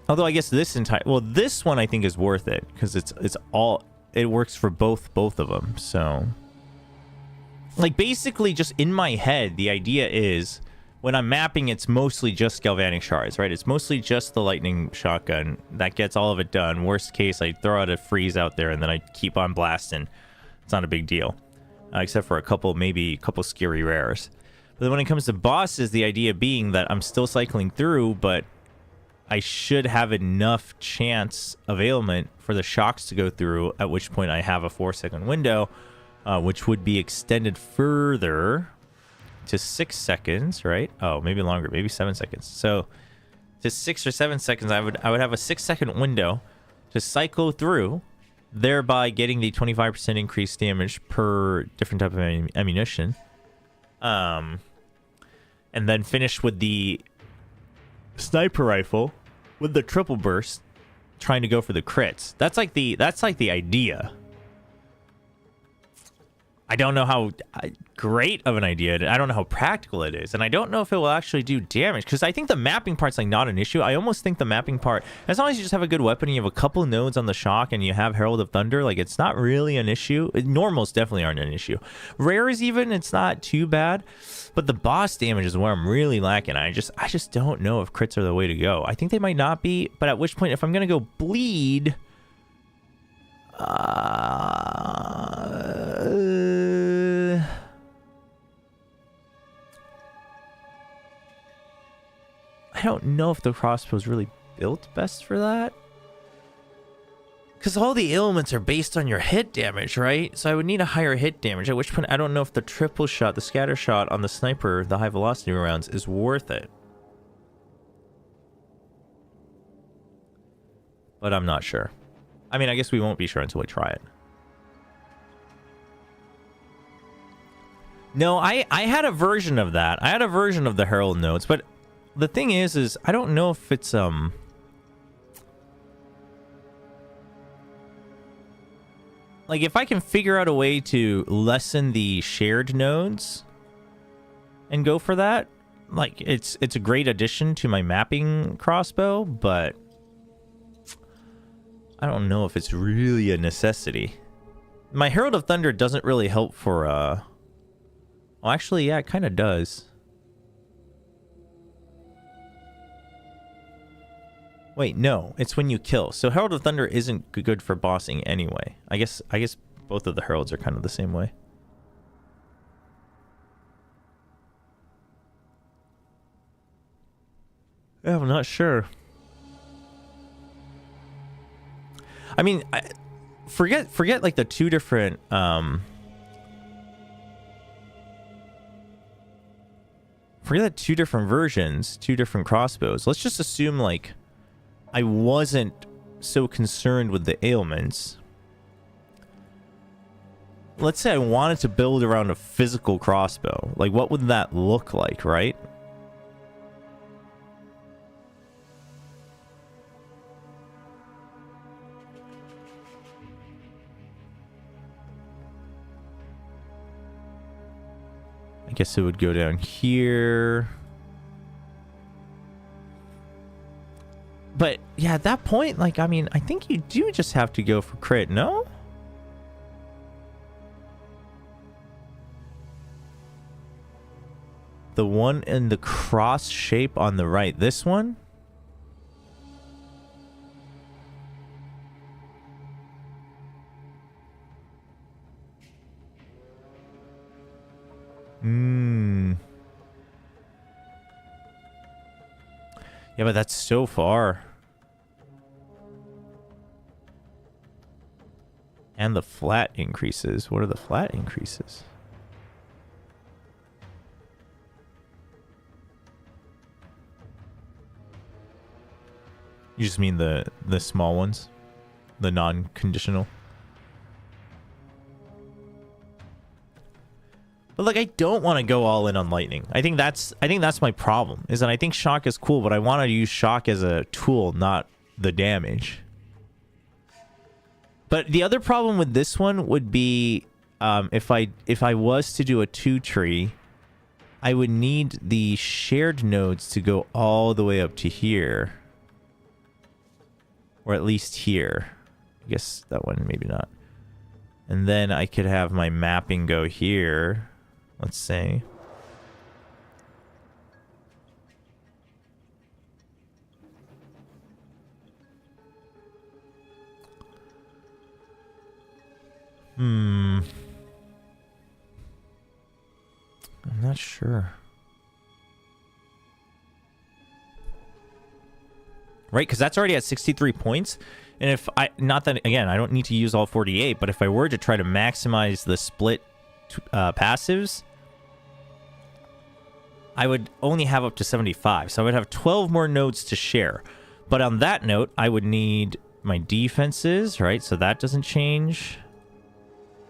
Although I guess this this one I think is worth it because it works for both of them. So like basically just in my head, the idea is when I'm mapping, it's mostly just galvanic shards, right? It's mostly just the lightning shotgun that gets all of it done. Worst case, I throw out a freeze out there and then I keep on blasting. It's not a big deal, except for maybe a couple scary rares. But then when it comes to bosses, the idea being that I'm still cycling through, but I should have enough chance of ailment for the shocks to go through, at which point I have a 4-second window, which would be extended further to 6 seconds, right? Oh, maybe longer, maybe 7 seconds. So to 6 or 7 seconds, I would have a 6-second window to cycle through, thereby getting the 25% increased damage per different type of ammunition. And then finish with the sniper rifle with the triple burst, trying to go for the crits. That's like the idea. I don't know how great of an idea I don't know how practical it is, and I don't know if it will actually do damage, because I think the mapping part's like not an issue. I almost think the mapping part, as long as you just have a good weapon and you have a couple nodes on the shock and you have Herald of Thunder, like it's not really an issue. Normals definitely aren't an issue. Rares even, it's not too bad, but the boss damage is where I'm really lacking. I just don't know if crits are the way to go. I think they might not be, but at which point if I'm gonna go bleed, I don't know if the crossbow is really built best for that. Because all the ailments are based on your hit damage, right? So I would need a higher hit damage, at which point I don't know if the triple shot, the scatter shot on the sniper, the high velocity rounds, is worth it. But I'm not sure. I mean, I guess we won't be sure until we try it. No, I had a version of that. I had a version of the Herald notes, but the thing is I don't know if it's like if I can figure out a way to lessen the shared nodes and go for that, like it's a great addition to my mapping crossbow, but I don't know if it's really a necessity. My Herald of Thunder doesn't really help for well, actually, yeah, it kind of does. Wait, no, it's when you kill. So Herald of Thunder isn't good for bossing anyway. I guess both of the heralds are kind of the same way. Yeah, I'm not sure. I mean, forget like the two different forget the two different versions, two different crossbows. Let's just assume like I wasn't so concerned with the ailments. Let's say I wanted to build around a physical crossbow. Like, what would that look like, right? I guess it would go down here. But yeah, at that point, like, I mean, I think you do just have to go for crit, no? The one in the cross shape on the right, this one? Yeah, but that's so far. And the flat increases. What are the flat increases? You just mean the small ones? The non-conditional? But like, I don't want to go all in on lightning. I think that's my problem. Is that I think shock is cool, but I want to use shock as a tool, not the damage. But the other problem with this one would be if I was to do a 2-tree, I would need the shared nodes to go all the way up to here. Or at least here. I guess that one, maybe not. And then I could have my mapping go here. Let's say. I'm not sure. Right, because that's already at 63 points. And if I, not that, again, I don't need to use all 48, but if I were to try to maximize the split passives, I would only have up to 75. So I would have 12 more nodes to share. But on that note, I would need my defenses, right? So that doesn't change.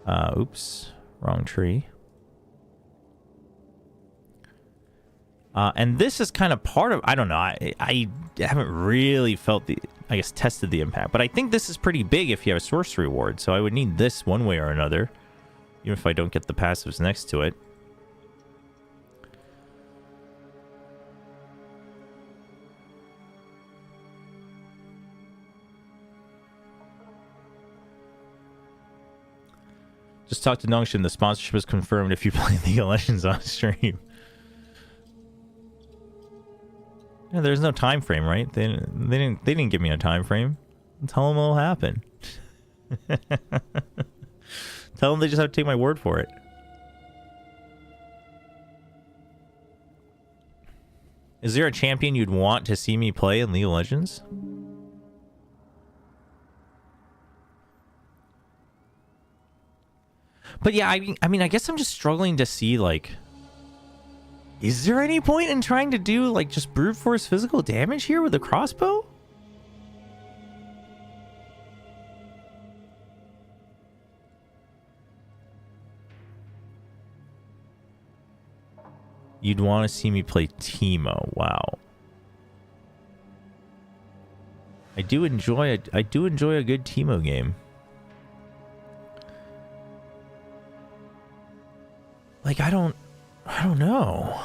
Oops, wrong tree. And this is kind of part of, I don't know, I haven't really felt the, I guess, tested the impact. But I think this is pretty big if you have a sorcery ward. So I would need this one way or another, even if I don't get the passives next to it. Just talk to Nongshin. The sponsorship is confirmed if you play League of Legends on stream. Yeah, there's no time frame, right? They didn't give me a time frame. Tell them it'll happen. Tell them they just have to take my word for it. Is there a champion you'd want to see me play in League of Legends? But yeah, I mean, I guess I'm just struggling to see, like, is there any point in trying to do, like, just brute force physical damage here with a crossbow? You'd want to see me play Teemo. Wow. I do enjoy a good Teemo game. Like I don't know.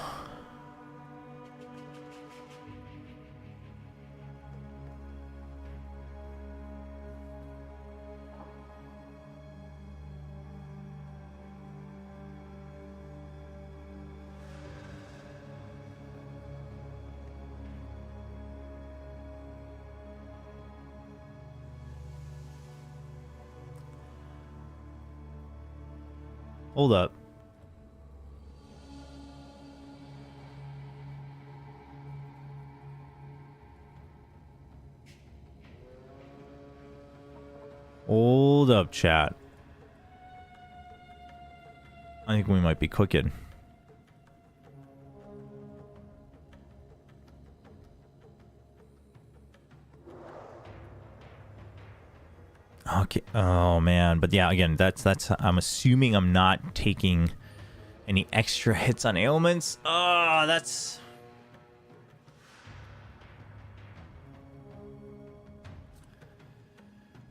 Hold up. Hold up, chat. I think we might be cooking. Okay. Oh man, but yeah, again, that's I'm assuming I'm not taking any extra hits on ailments. Oh, that's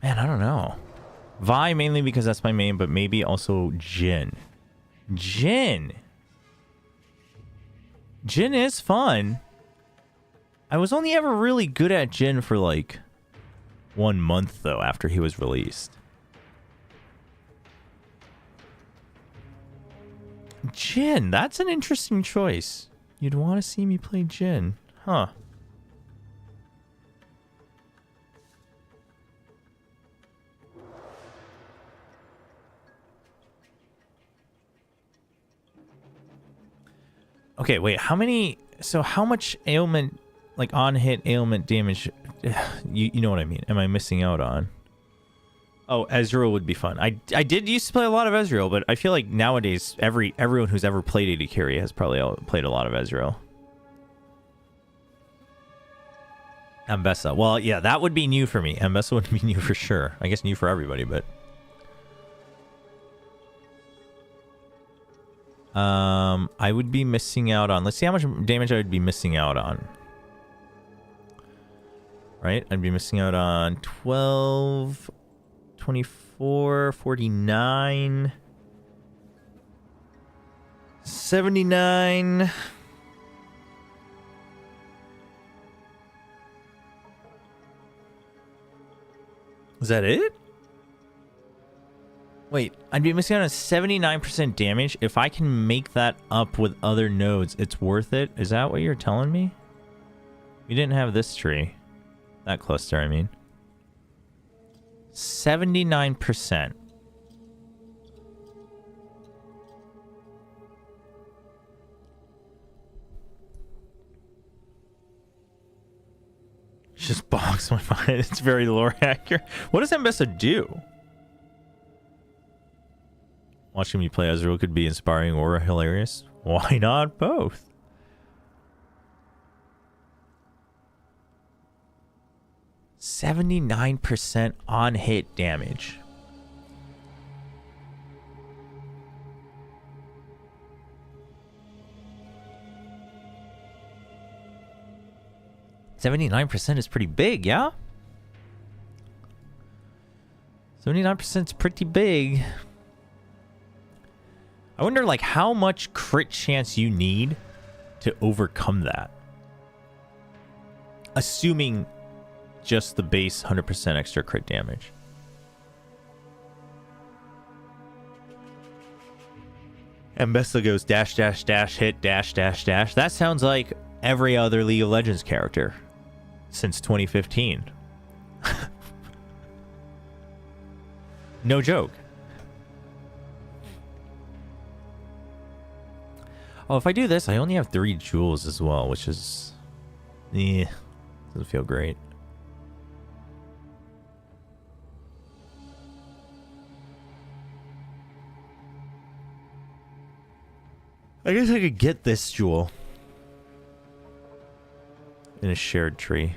man, I don't know. Vi mainly because that's my main, but maybe also Jhin. Jhin is fun. I was only ever really good at Jhin for like 1 month though after he was released. Jhin, that's an interesting choice. You'd want to see me play Jhin, huh? Okay, wait, how many... So how much ailment, like on-hit ailment damage... You know what I mean. Am I missing out on? Oh, Ezreal would be fun. I did used to play a lot of Ezreal, but I feel like nowadays everyone who's ever played AD carry has probably played a lot of Ezreal. Ambessa. Well, yeah, that would be new for me. Ambessa would be new for sure. I guess new for everybody, but... I would be missing out on... Let's see how much damage I would be missing out on. Right? I'd be missing out on 12, 24, 49, 79. Is that it? Wait, I'd be missing out on 79% damage. If I can make that up with other nodes, it's worth it? Is that what you're telling me? We didn't have this tree. That cluster, I mean. 79%. Just box my mind. It's very lore accurate. What does Ambessa do? Watching me play Ezreal could be inspiring or hilarious. Why not both? %79% on hit damage. %79% is pretty big, yeah? 79% is pretty big. I wonder, like, how much crit chance you need to overcome that. Assuming just the base 100% extra crit damage. Ambessa goes dash, dash, dash, hit, dash, dash, dash. That sounds like every other League of Legends character since 2015. No joke. Oh, if I do this, I only have 3 jewels as well, which is... doesn't feel great. I guess I could get this jewel in a shared tree.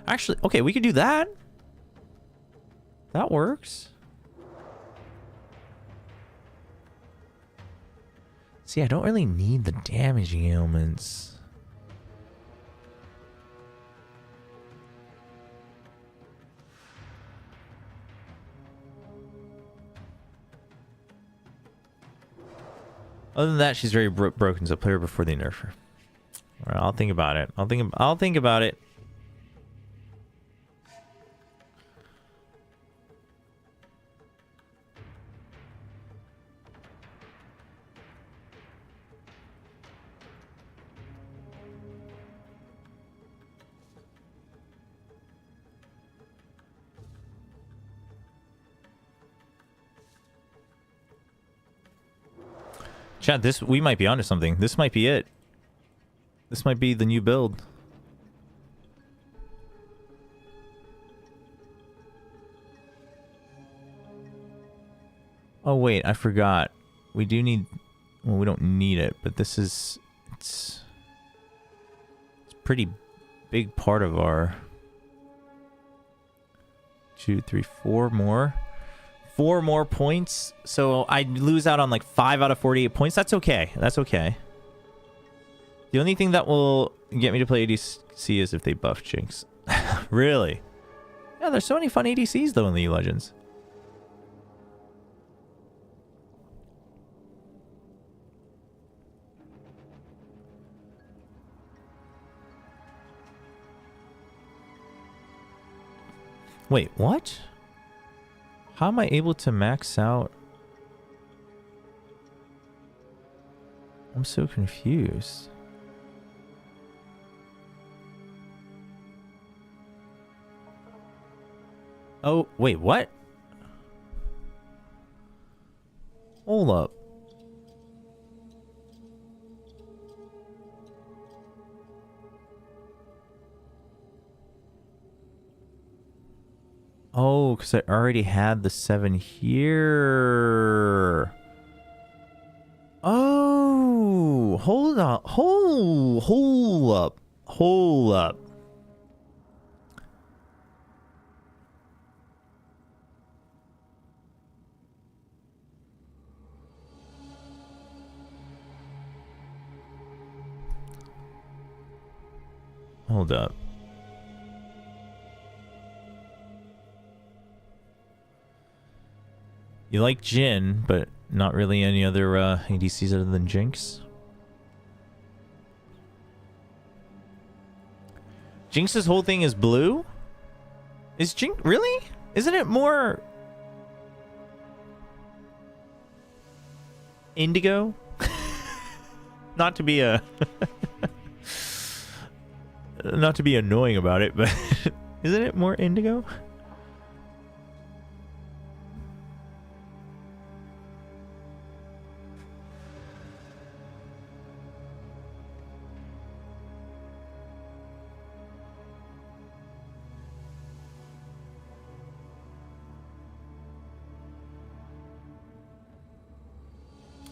Actually, okay, we could do that. That works. See, I don't really need the damaging ailments. Other than that, she's very broken, so play her before they nerf her. Alright, I'll think about it. I'll think about it. Chat, we might be onto something. This might be it. This might be the new build. Oh wait, I forgot. We do need, well, we don't need it, but this is, it's a pretty big part of our 2, 3, 4 more. 4 more points, so I lose out on like 5 out of 48 points. That's okay. That's okay. The only thing that will get me to play ADC is if they buff Jinx. Really? Yeah, there's so many fun ADCs though in League of Legends. Wait, what? How am I able to max out? I'm so confused. Oh, wait, what? Hold up. Oh, because I already had the 7 here. Oh, hold on. Hold up. Hold up. Hold up. You like Jhin, but not really any other ADCs other than Jinx? Jinx's whole thing is blue? Is Jinx... Really? Isn't it more... indigo? Not to be a... not to be annoying about it, but... isn't it more indigo?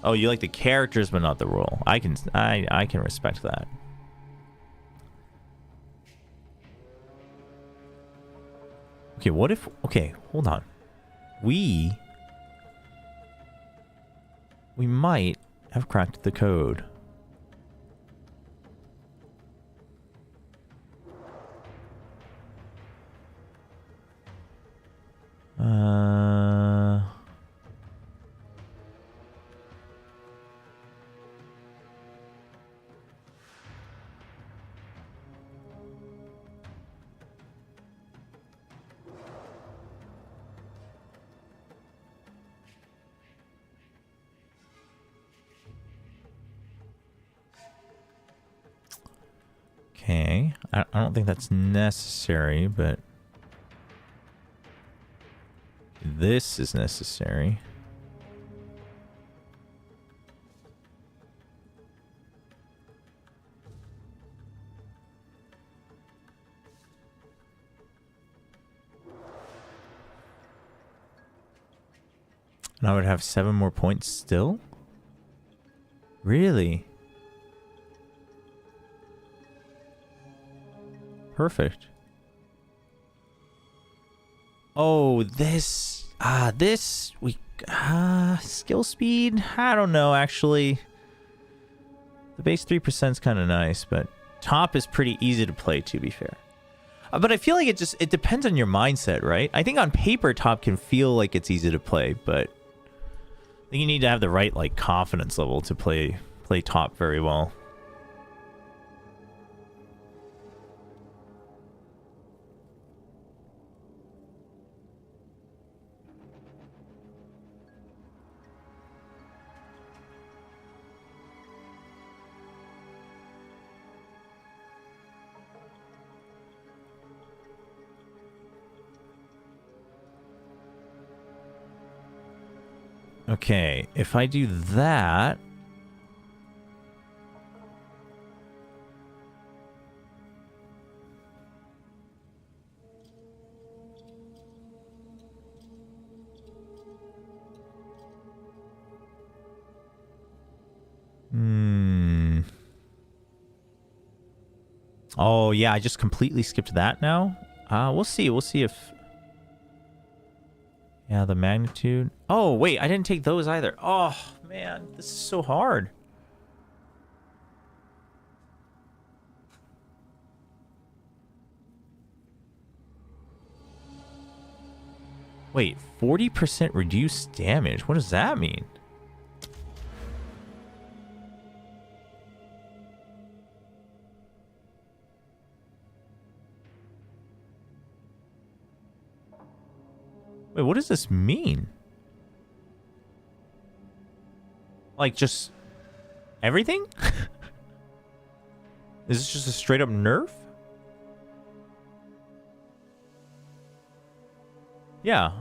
Oh, you like the characters but not the role. I can respect that. Okay, what if... Okay, hold on. We might have cracked the code. Okay, I don't think that's necessary, but this is necessary. And I would have 7 more points still? Really? Perfect. Oh, skill speed? I don't know, actually. The base 3% is kind of nice, but top is pretty easy to play, to be fair. But I feel like it depends on your mindset, right? I think on paper, top can feel like it's easy to play, but I think you need to have the right like confidence level to play top very well. Okay, if I do that... Oh, yeah, I just completely skipped that now. We'll see. We'll see if... Yeah, the magnitude. Oh, wait, I didn't take those either. Oh, man, this is so hard. Wait, 40% reduced damage? What does that mean? Wait, what does this mean? Like, just everything? Is this just a straight up nerf? Yeah.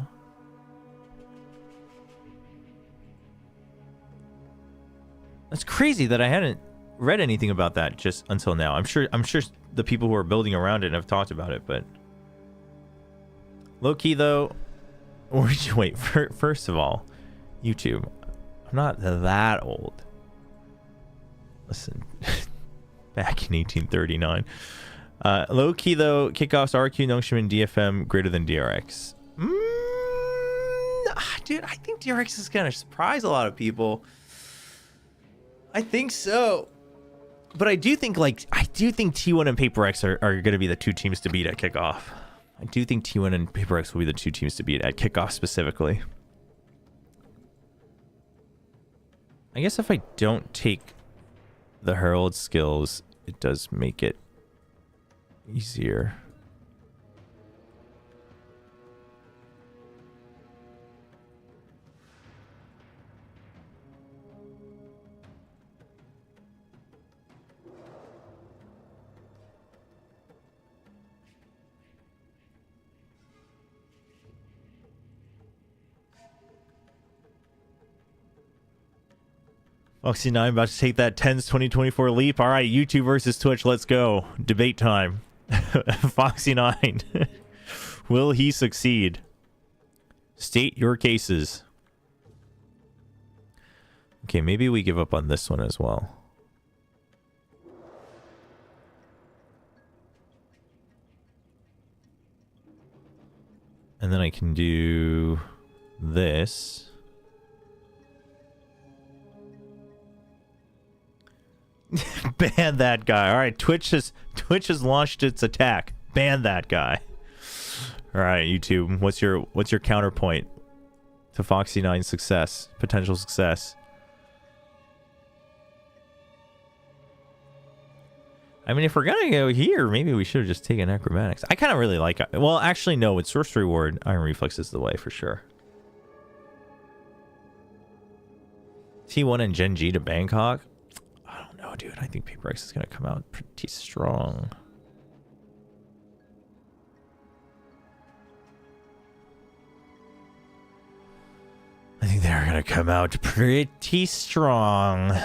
That's crazy that I hadn't read anything about that just until now. I'm sure the people who are building around it have talked about it, but low key though. Wait, first of all, YouTube, I'm not that old. Listen, back in 1839. Low key though, kickoffs RQ, Nongshim, DFM greater than DRX. Dude, I think DRX is gonna surprise a lot of people. I think so. But I do think T1 and PaperX are gonna be the two teams to beat at kickoff. I do think T1 and PaperX will be the two teams to beat at kickoff specifically. I guess if I don't take the Herald skills, it does make it easier. Foxy9 about to take that TENS 2024 leap. All right, YouTube versus Twitch. Let's go. Debate time. Foxy9. Will he succeed? State your cases. Okay, maybe we give up on this one as well. And then I can do this. Ban that guy. All right, Twitch has launched its attack. Ban that guy. All right, YouTube. What's your counterpoint to Foxy9's success, potential success? I mean, if we're gonna go here, maybe we should have just taken acrobatics. I kind of really like it. Well, actually, no. With sorcery ward, iron reflex is the way for sure. T1 and Gen G to Bangkok. Oh, dude, I think PaperX is going to come out pretty strong. I think they're going to come out pretty strong.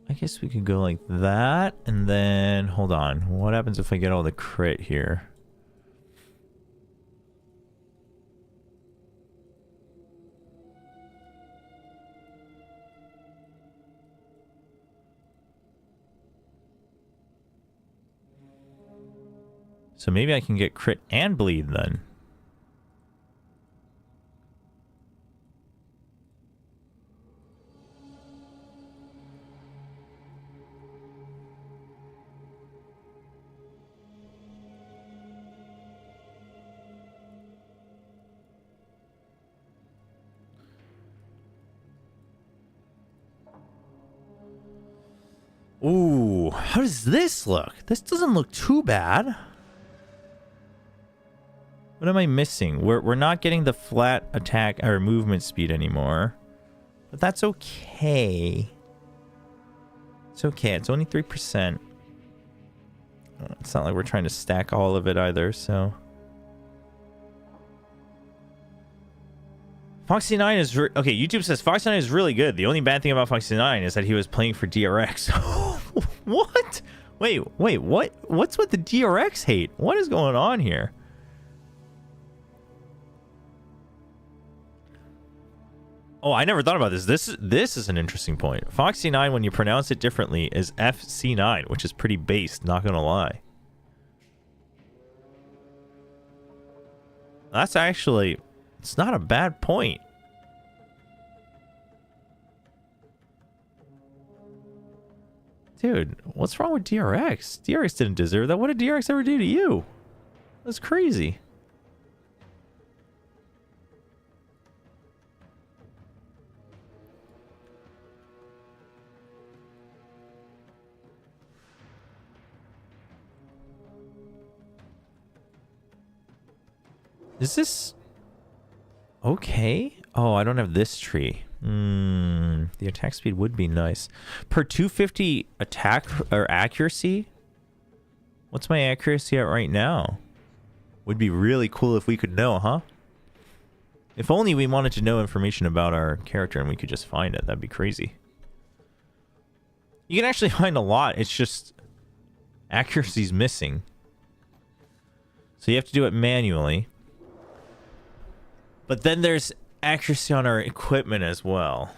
I guess we could go like that, and then hold on. What happens if I get all the crit here? So maybe I can get crit and bleed then. Ooh, how does this look? This doesn't look too bad. What am I missing? We're not getting the flat attack or movement speed anymore. But that's okay. It's okay. It's only 3%. It's not like we're trying to stack all of it either, so. Foxy9 is... okay, YouTube says Foxy9 is really good. The only bad thing about Foxy9 is that he was playing for DRX. What? Wait, what? What's with the DRX hate? What is going on here? Oh, I never thought about this. This is an interesting point. Foxy9, when you pronounce it differently, is FC9, which is pretty based, not gonna lie. That's actually... it's not a bad point. Dude, what's wrong with DRX? DRX didn't deserve that. What did DRX ever do to you? That's crazy. Is this... okay? Oh, I don't have this tree. The attack speed would be nice. Per 250 attack or accuracy? What's my accuracy at right now? Would be really cool if we could know, huh? If only we wanted to know information about our character and we could just find it. That'd be crazy. You can actually find a lot. It's just accuracy's missing. So you have to do it manually. But then there's accuracy on our equipment as well.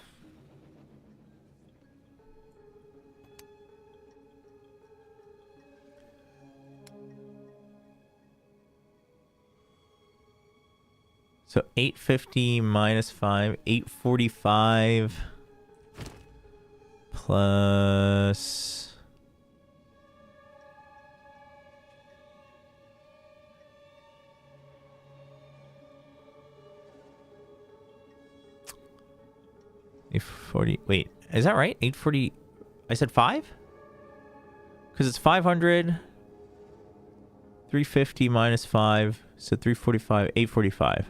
So 850 minus 5, 845 plus... 840. Wait, is that right? 840. I said 5? Because it's 500. 350 minus 5. So 345. 845.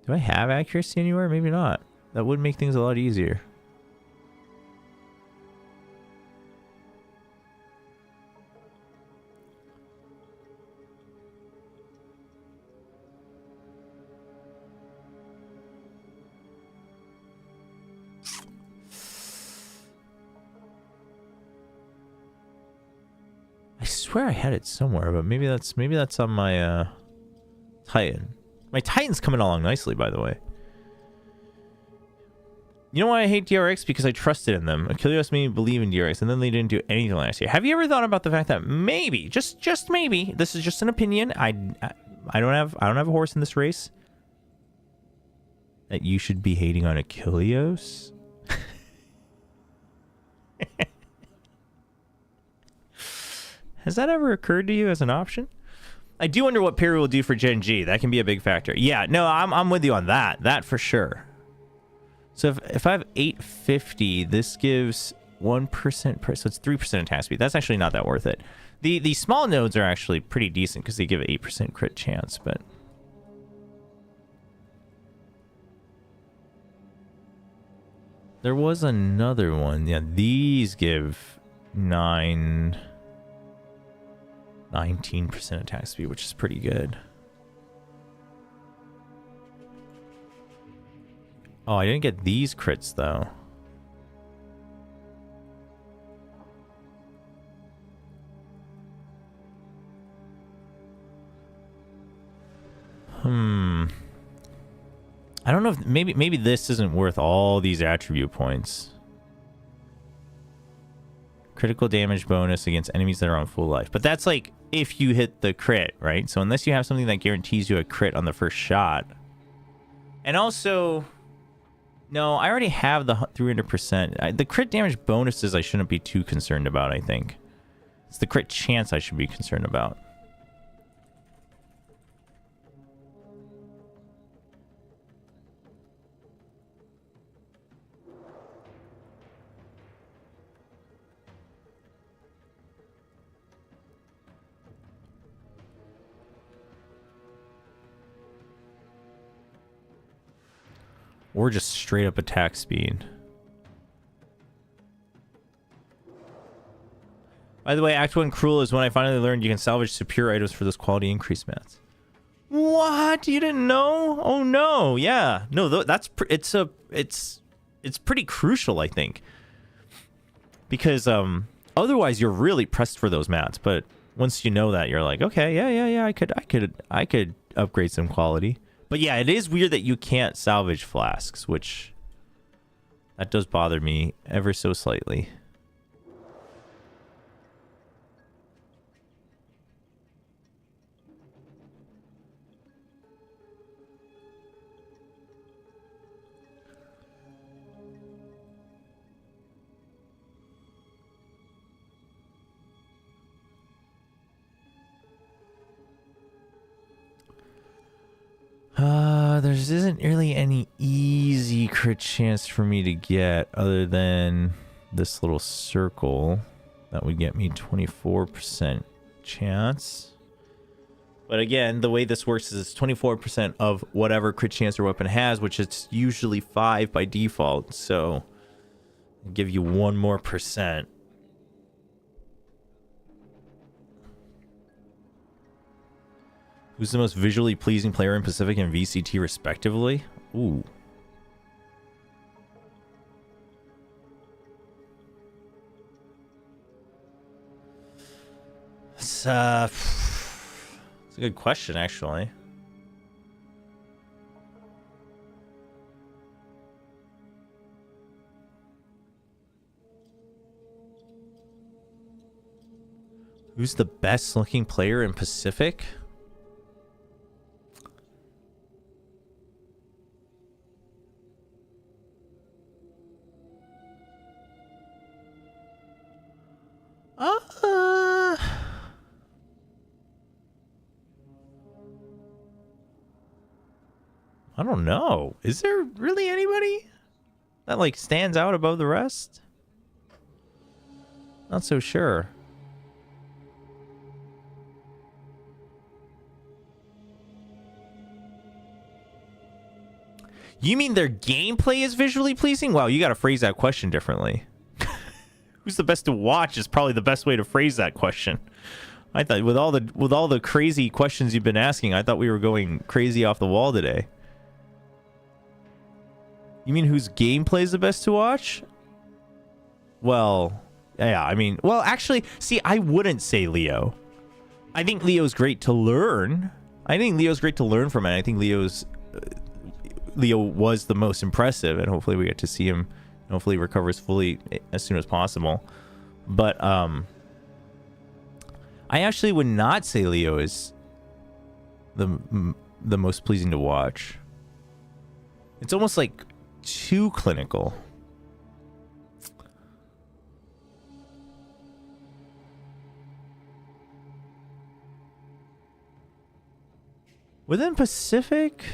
Do I have accuracy anywhere? Maybe not. That would make things a lot easier. I swear I had it somewhere, but maybe that's on my Titan. My Titan's coming along nicely, by the way. You know why I hate DRX? Because I trusted in them. Achilles made me believe in DRX, and then they didn't do anything last year. Have you ever thought about the fact that maybe, just maybe, this is just an opinion. I don't have a horse in this race. That you should be hating on Achilles? Has that ever occurred to you as an option? I do wonder what Perry will do for Gen G. That can be a big factor. Yeah, no, I'm with you on that. That for sure. So if I have 850, this gives 1% per, so it's 3% attack speed. That's actually not that worth it. The small nodes are actually pretty decent because they give 8% crit chance, but there was another one. Yeah, these give 19% attack speed, which is pretty good. Oh, I didn't get these crits though. I don't know if maybe this isn't worth all these attribute points. Critical damage bonus against enemies that are on full life. But that's like if you hit the crit, right? So unless you have something that guarantees you a crit on the first shot. And also, no, I already have the 300%. The crit damage bonuses I shouldn't be too concerned about, I think. It's the crit chance I should be concerned about. Or just straight up attack speed. By the way, Act 1 Cruel is when I finally learned you can salvage superior items for those quality increase mats. What? You didn't know? Oh no, yeah. No, that's it's pretty crucial, I think. Because otherwise you're really pressed for those mats, but once you know that, you're like, okay, yeah, I could upgrade some quality. But yeah, it is weird that you can't salvage flasks, which that does bother me ever so slightly. There isn't really any easy crit chance for me to get other than this little circle that would get me 24% chance. But again, the way this works is it's 24% of whatever crit chance your weapon has, which is usually 5 by default. So I'll give you 1 more %. Who's the most visually pleasing player in Pacific and VCT respectively? Ooh. It's a good question, actually. Who's the best looking player in Pacific? I don't know. Is there really anybody that like stands out above the rest? Not so sure. You mean their gameplay is visually pleasing? Wow, you got to phrase that question differently. Who's the best to watch is probably the best way to phrase that question. I thought with all the crazy questions you've been asking, I thought we were going crazy off the wall today. You mean whose gameplay is the best to watch? Well, yeah, I mean, well, actually, see, I wouldn't say Leo. I think Leo's great to learn. I think Leo's great to learn from it. I think Leo was the most impressive, and hopefully we get to see him. Hopefully he recovers fully as soon as possible. But I actually would not say Leo is the most pleasing to watch. It's almost like too clinical. Within Pacific,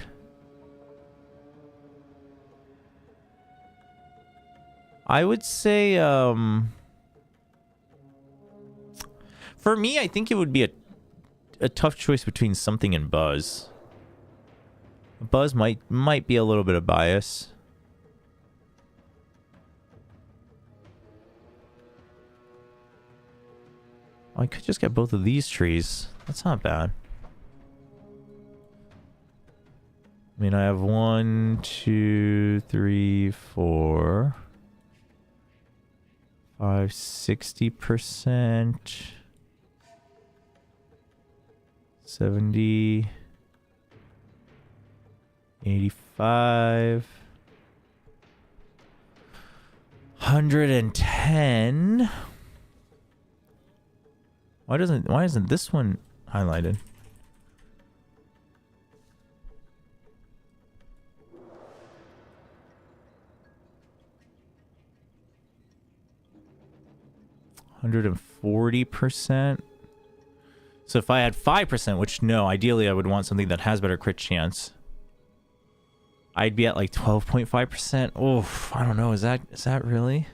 I would say for me, I think it would be a tough choice between something and Buzz. Buzz might be a little bit of bias. I could just get both of these trees. That's not bad. I mean, I have 1, 2, 3, 4, 5, 60%, 70, 85, 110. Why isn't this one highlighted? %140%. So if I had 5%, which no, ideally I would want something that has better crit chance, I'd be at like 12.5%. Oh, I don't know. Is that really?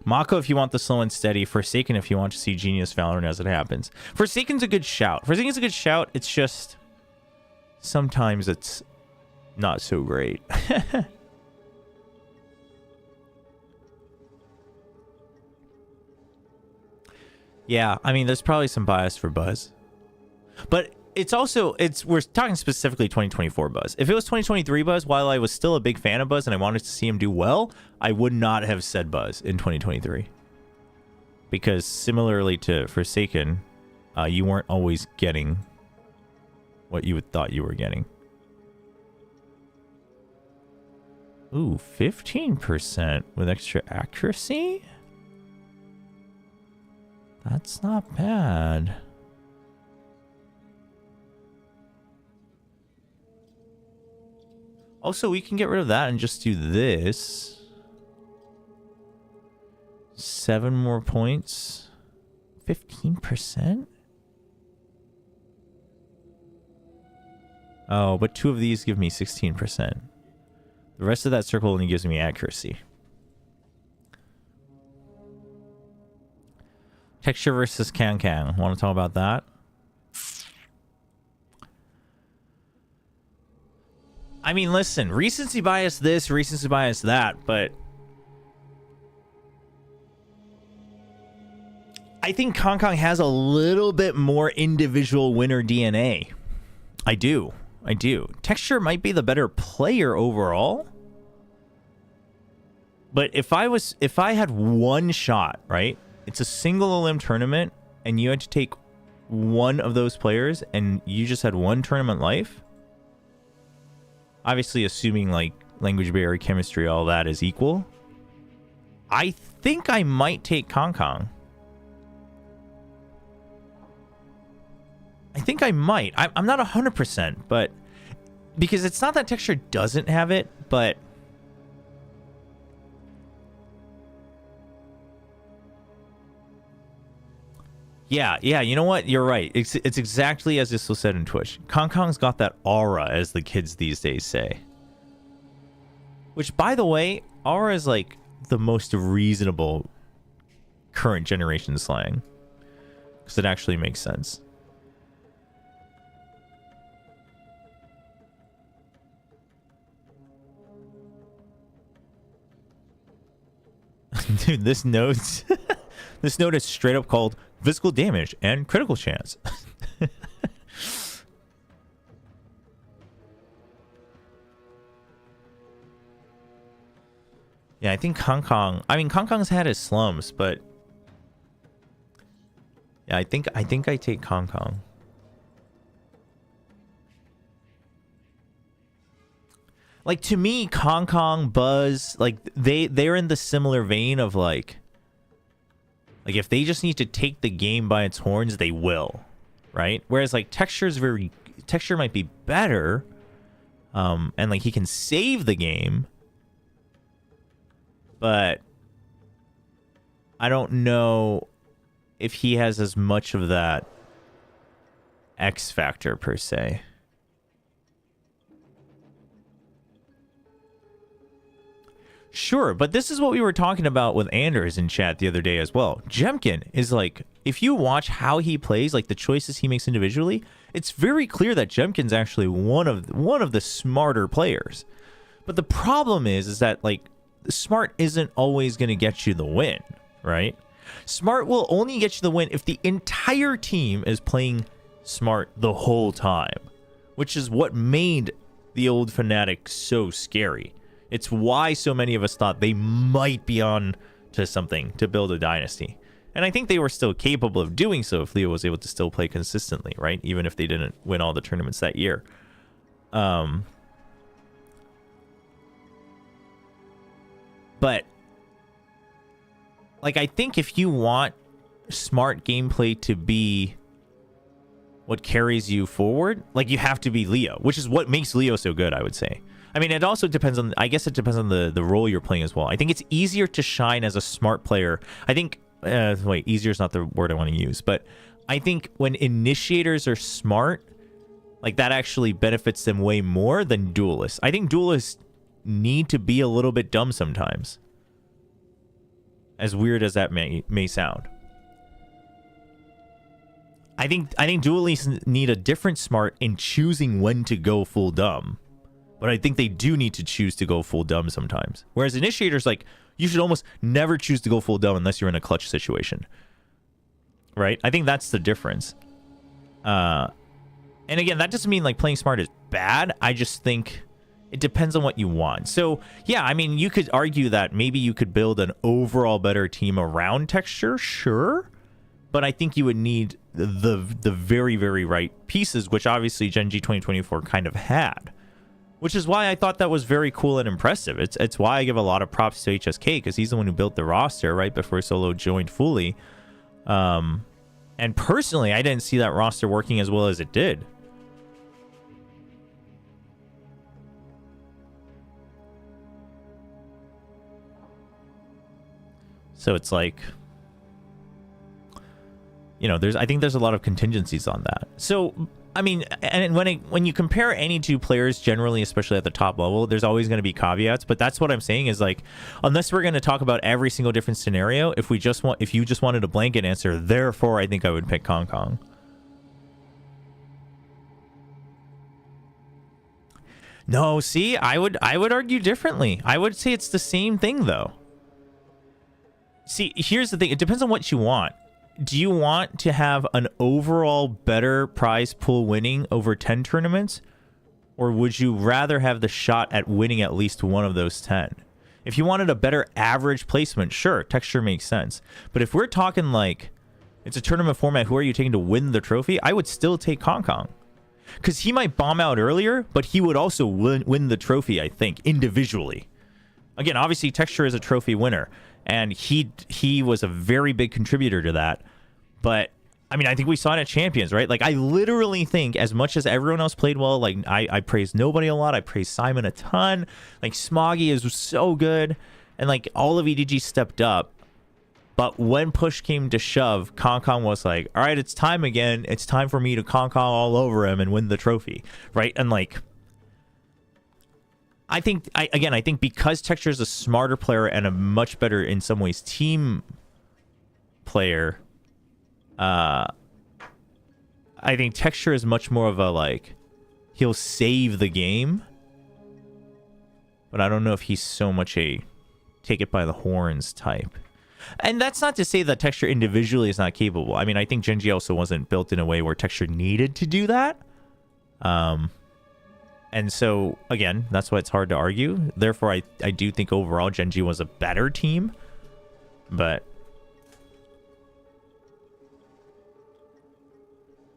Mako if you want the slow and steady. Forsaken if you want to see Genius Valorant as it happens. Forsaken's a good shout. Forsaken's a good shout. It's just sometimes it's not so great. Yeah, I mean, there's probably some bias for Buzz. But it's also, we're talking specifically 2024 Buzz. If it was 2023 Buzz, while I was still a big fan of Buzz and I wanted to see him do well, I would not have said Buzz in 2023. Because similarly to Forsaken, you weren't always getting what you thought you were getting. Ooh, 15% with extra accuracy? That's not bad. Also, we can get rid of that and just do this. 7 more points. 15%? Oh, but 2 of these give me 16%. The rest of that circle only gives me accuracy. Texture versus Can. Want to talk about that? I mean, listen, recency bias this, recency bias that, but I think Kong has a little bit more individual winner DNA. I do. Texture might be the better player overall. But if I had one shot, right? It's a single elim tournament, and you had to take one of those players, and you just had one tournament life. Obviously, assuming like language barrier, chemistry, all that is equal. I think I might take Kong. I think I might. I'm not 100%, but because it's not that Texture doesn't have it, but yeah, you know what? You're right. It's exactly as this was said in Twitch. Kong's got that aura, as the kids these days say. Which, by the way, aura is like the most reasonable current generation slang. Because it actually makes sense. Dude, this node is straight up called physical damage and critical chance. Yeah, I think Kong's had his slumps, but yeah, I think I take Kong. Like, to me, Kong, Buzz, like they're in the similar vein of like if they just need to take the game by its horns, they will, right? Whereas like Texture might be better, and like he can save the game, but I don't know if he has as much of that X factor per se. Sure, but this is what we were talking about with Anders in chat the other day as well. Jemkin is like, if you watch how he plays, like the choices he makes individually, it's very clear that Jemkin's actually one of the smarter players. But the problem is that like smart isn't always going to get you the win, right? Smart will only get you the win if the entire team is playing smart the whole time, which is what made the old Fnatic so scary. It's why so many of us thought they might be on to something to build a dynasty. And I think they were still capable of doing so if Leo was able to still play consistently, right? Even if they didn't win all the tournaments that year. But like, I think if you want smart gameplay to be what carries you forward, like you have to be Leo, which is what makes Leo so good, I would say. I mean, it also depends on, I guess it depends on the role you're playing as well. I think it's easier to shine as a smart player. I think, wait, easier is not the word I want to use, but I think when initiators are smart, like that actually benefits them way more than duelists. I think duelists need to be a little bit dumb sometimes. As weird as that may sound. I think duelists need a different smart in choosing when to go full dumb. But I think they do need to choose to go full dumb sometimes. Whereas initiators, like, you should almost never choose to go full dumb unless you're in a clutch situation. Right? I think that's the difference. And again, that doesn't mean like playing smart is bad. I just think it depends on what you want. So yeah, I mean, you could argue that maybe you could build an overall better team around Texture, sure. But I think you would need the very, very right pieces, which obviously Gen G 2024 kind of had. Which is why I thought that was very cool and impressive. It's why I give a lot of props to HSK, because he's the one who built the roster right before Solo joined fully. And personally, I didn't see that roster working as well as it did. So it's like, you know, I think there's a lot of contingencies on that. So, I mean, and when you compare any two players generally, especially at the top level, there's always going to be caveats. But that's what I'm saying is, like, unless we're going to talk about every single different scenario, if you just wanted a blanket answer, therefore I think I would pick Kong Kong. No, see, I would argue differently. I would say it's the same thing though. See, here's the thing. It depends on what you want. Do you want to have an overall better prize pool winning over 10 tournaments? Or would you rather have the shot at winning at least one of those 10? If you wanted a better average placement, sure, Texture makes sense. But if we're talking like, it's a tournament format, who are you taking to win the trophy? I would still take Kong Kong. Because he might bomb out earlier, but he would also win the trophy, I think, individually. Again, obviously, Texture is a trophy winner. And he was a very big contributor to that. But, I mean, I think we saw it at Champions, right? Like, I literally think as much as everyone else played well, like, I praise nobody a lot. I praise Simon a ton. Like, Smoggy is so good. And, like, all of EDG stepped up. But when push came to shove, Kong Kong was like, all right, it's time again. It's time for me to Kong Kong all over him and win the trophy, right? And, like, I think because Texture is a smarter player and a much better, in some ways, team player, I think Texture is much more of a, like, he'll save the game. But I don't know if he's so much a take it by the horns type. And that's not to say that Texture individually is not capable. I mean, I think Gen G also wasn't built in a way where Texture needed to do that. And so, again, that's why it's hard to argue. Therefore, I do think overall Gen G was a better team. But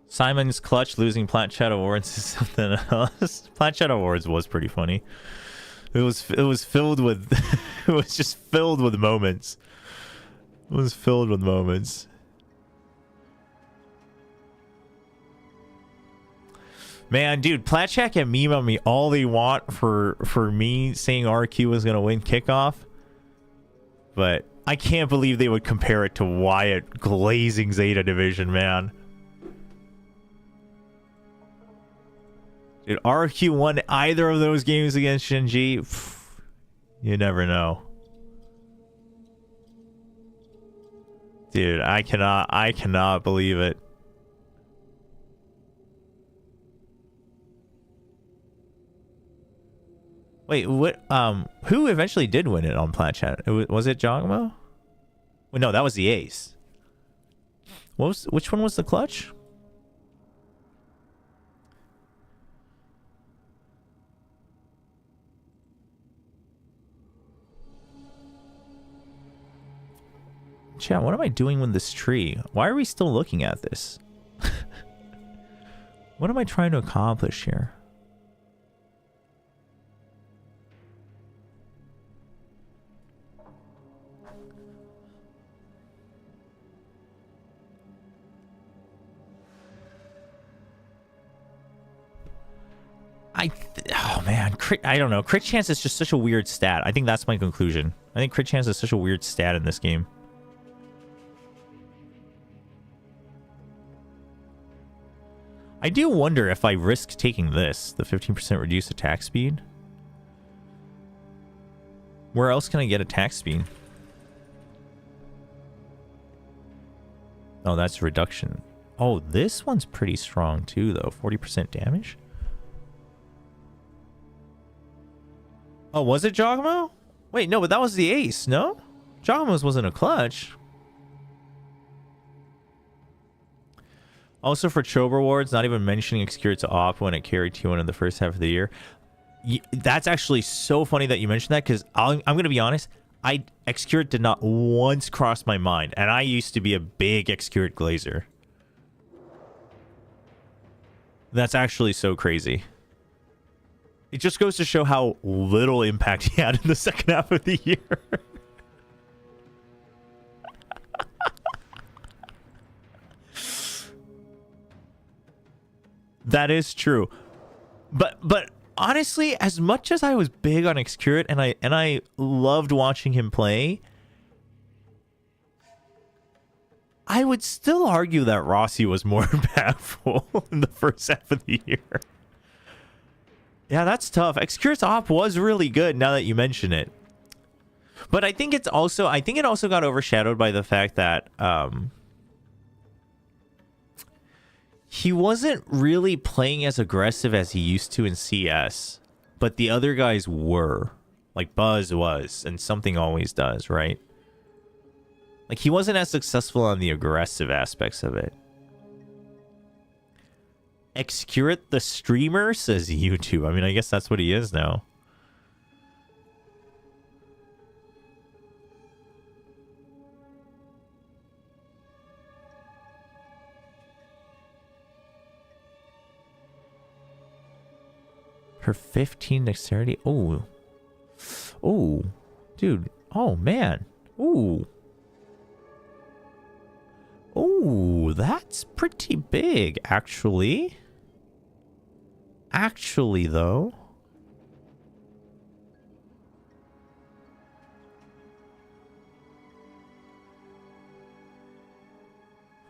Simon's clutch losing Plat Chat Awards is something else. Plat Chat Awards was pretty funny. It was filled with it was just filled with moments. It was filled with moments. Man, dude, Plat Chat can meme on me all they want for me saying RQ was gonna win kickoff. But I can't believe they would compare it to Wyatt glazing Zeta Division, man. Dude, RQ won either of those games against Shinji. You never know. Dude, I cannot believe it. Wait, what? Who eventually did win it on Plat Chat? Was it Jogmo? Well, no, that was the ace. Which one was the clutch? Chat, what am I doing with this tree? Why are we still looking at this? What am I trying to accomplish here? Oh man, I don't know. Crit chance is just such a weird stat. I think that's my conclusion. I think crit chance is such a weird stat in this game. I do wonder if I risk taking this, the 15% reduced attack speed. Where else can I get attack speed? Oh, that's reduction. Oh, this one's pretty strong too, though. 40% damage. Oh, was it Jogmo? Wait, no, but that was the ace, no? Jogmo's wasn't a clutch. Also for Chobe rewards, not even mentioning Execute to Op when it carried T1 in the first half of the year. That's actually so funny that you mentioned that, because I'm going to be honest, Execute did not once cross my mind, and I used to be a big Execute glazer. That's actually so crazy. It just goes to show how little impact he had in the second half of the year. That is true. But honestly, as much as I was big on Execute and I loved watching him play, I would still argue that Rossi was more impactful in the first half of the year. Yeah, that's tough. Execute's Op was really good now that you mention it. But I think it also got overshadowed by the fact that he wasn't really playing as aggressive as he used to in CS, but the other guys were. Like Buzz was, and something always does, right? Like he wasn't as successful on the aggressive aspects of it. Execute the streamer, says YouTube. I mean, I guess that's what he is now. Her 15 dexterity. Oh. Oh. Dude. Oh, man. Ooh. Oh, that's pretty big, actually. Actually, though.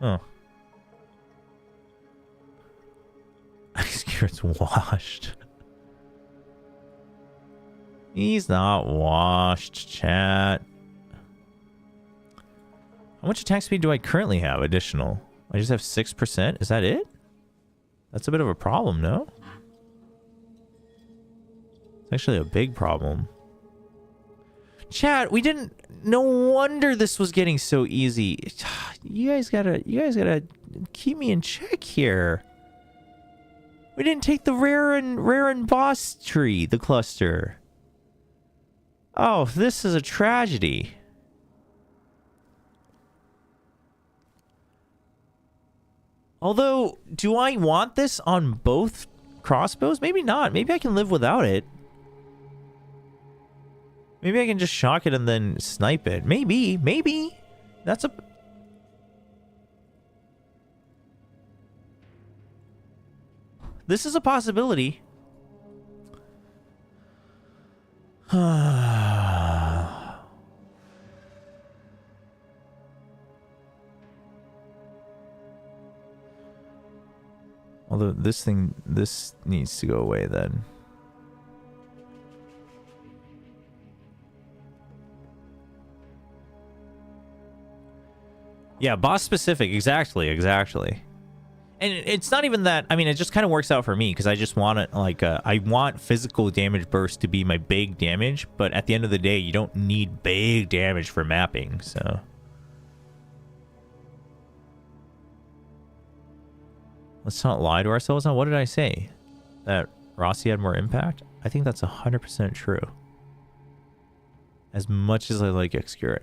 Huh. Execute's washed. He's not washed, chat. How much attack speed do I currently have additional? I just have 6%. Is that it? That's a bit of a problem, no? It's actually a big problem. Chat, we didn't... No wonder this was getting so easy. You guys gotta keep me in check here. We didn't take the rare and boss tree, the cluster. Oh, this is a tragedy. Although, do I want this on both crossbows? Maybe not. Maybe I can live without it. Maybe I can just shock it and then snipe it. Maybe. Maybe. That's a... This is a possibility. Although this needs to go away then. Yeah, boss specific. Exactly. And it's not even that. I mean, it just kind of works out for me because I just want it like I want physical damage burst to be my big damage, but at the end of the day, you don't need big damage for mapping. So let's not lie to ourselves. Now, what did I say? That Rossi had more impact? I think that's 100% true. As much as I like Execute.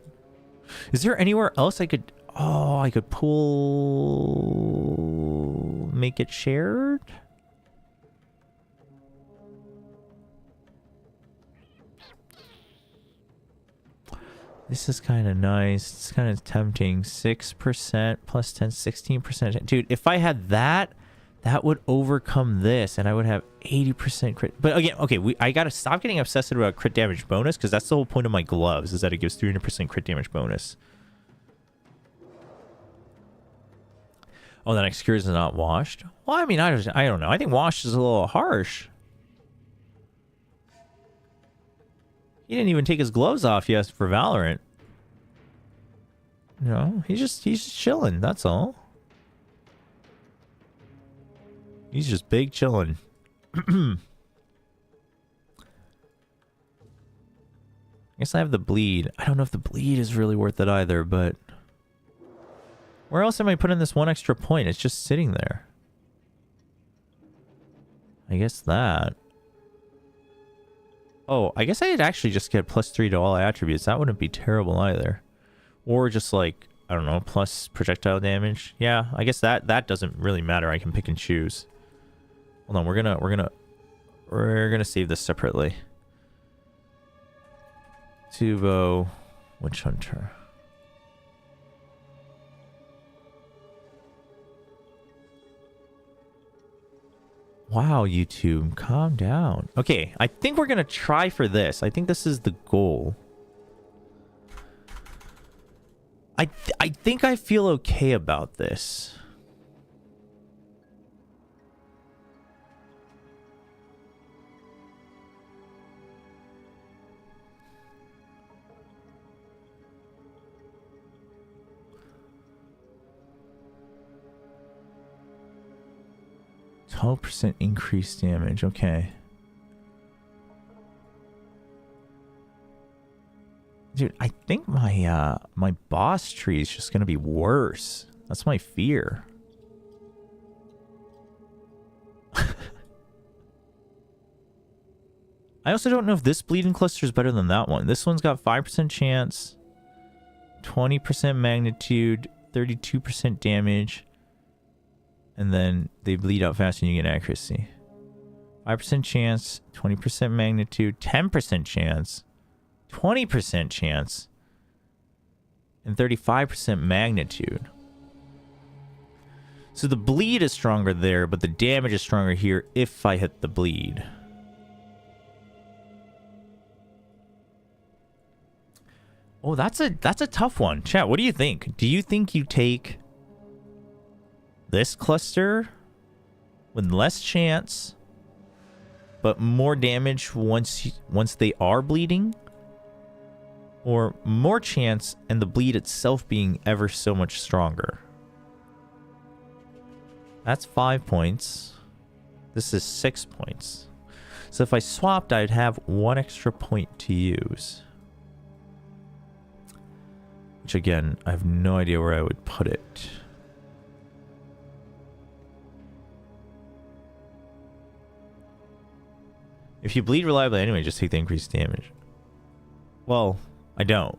Is there anywhere else I could... Oh, I could pull... Make it shared? This is kind of nice. It's kind of tempting. 6% plus 10, 16%. Dude, if I had that That would overcome this, and I would have 80% crit. But again, okay, I gotta stop getting obsessed about crit damage bonus, because that's the whole point of my gloves, is that it gives 300% crit damage bonus. Oh, that Excure is not washed? Well, I mean, I don't know. I think washed is a little harsh. He didn't even take his gloves off yet for Valorant. You know, he's just chilling, that's all. He's just big chilling. I guess I have the bleed. I don't know if the bleed is really worth it either, but... Where else am I putting this one extra point? It's just sitting there. I guess that. Oh, I guess I'd actually just get +3 to all attributes. That wouldn't be terrible either. Or just like, I don't know, plus projectile damage. Yeah, I guess that doesn't really matter. I can pick and choose. Hold on, we're gonna save this separately. Tuvo, Witch Hunter. Wow, YouTube, calm down. Okay, I think we're gonna try for this. I think this is the goal. I think I feel okay about this. %12 increased damage. Okay. Dude, I think my my boss tree is just gonna be worse. That's my fear. I also don't know if this bleeding cluster is better than that one. This one's got 5% chance, 20% magnitude, 32% damage, and then they bleed out fast and you get accuracy. 5% chance, 20% magnitude, 10% chance, 20% chance, and 35% magnitude. So the bleed is stronger there, but the damage is stronger here if I hit the bleed. Oh, that's a tough one. Chat, what do you think? Do you think you take this cluster with less chance but more damage once they are bleeding? Or more chance and the bleed itself being ever so much stronger? That's 5 points. This is 6 points. So if I swapped, I'd have 1 extra point to use. Which again, I have no idea where I would put it. If you bleed reliably anyway, just take the increased damage. Well, I don't.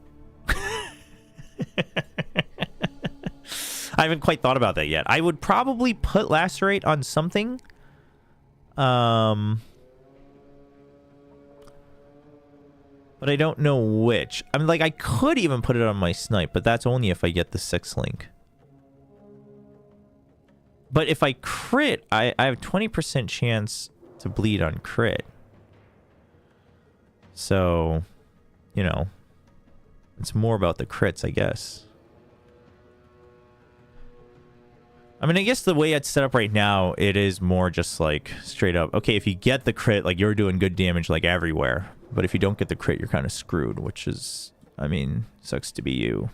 I haven't quite thought about that yet. I would probably put Lacerate on something. But I don't know which. I mean, like, I could even put it on my snipe, but that's only if I get the 6 link. But if I crit, I have 20% chance to bleed on crit. So, you know, it's more about the crits, I guess. I mean, I guess the way it's set up right now, it is more just like straight up, okay, if you get the crit, like, you're doing good damage like everywhere. But if you don't get the crit, you're kind of screwed, which is, I mean, sucks to be you.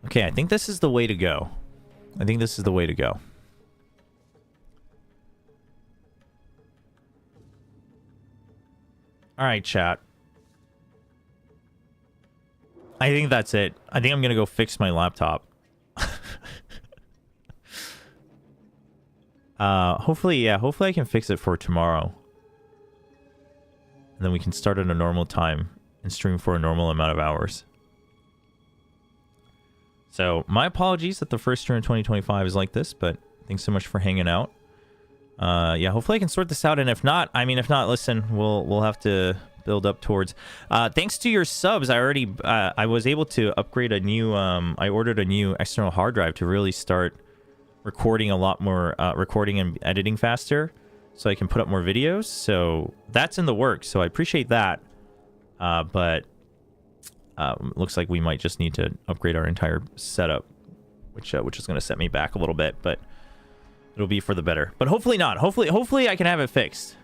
Okay, I think this is the way to go. I think this is the way to go. All right, chat. I think that's it. I think I'm going to go fix my laptop. Hopefully, yeah, hopefully I can fix it for tomorrow. And then we can start at a normal time and stream for a normal amount of hours. So, my apologies that the first stream in 2025 is like this, but thanks so much for hanging out. Yeah, hopefully I can sort this out, and if not, listen, we'll have to build up towards. Thanks to your subs, I was able to upgrade a new. I ordered a new external hard drive to really start recording a lot more, recording and editing faster, so I can put up more videos. So that's in the works. So I appreciate that. But looks like we might just need to upgrade our entire setup, which is going to set me back a little bit, but it'll be for the better. But hopefully not. Hopefully I can have it fixed.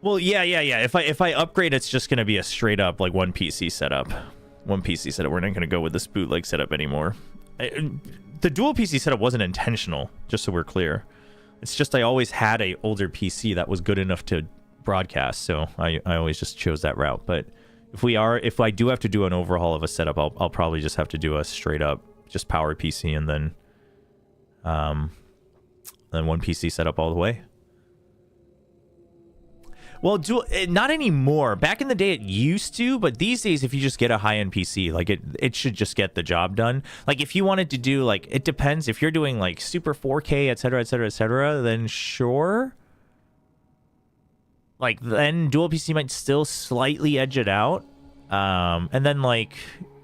Well, yeah. If I upgrade, it's just going to be a straight up like one PC setup. We're not going to go with this bootleg setup anymore. The dual PC setup wasn't intentional, just so we're clear. It's just I always had a older PC that was good enough to broadcast, so I always just chose that route. But if I do have to do an overhaul of a setup, I'll probably just have to do a straight up just power PC and then one PC setup all the way. Well, not anymore. Back in the day, it used to, but these days, if you just get a high-end PC, like it should just get the job done. Like if you wanted to do, like, it depends. If you're doing like super 4K, etc., then sure. Like then dual PC might still slightly edge it out. And then like,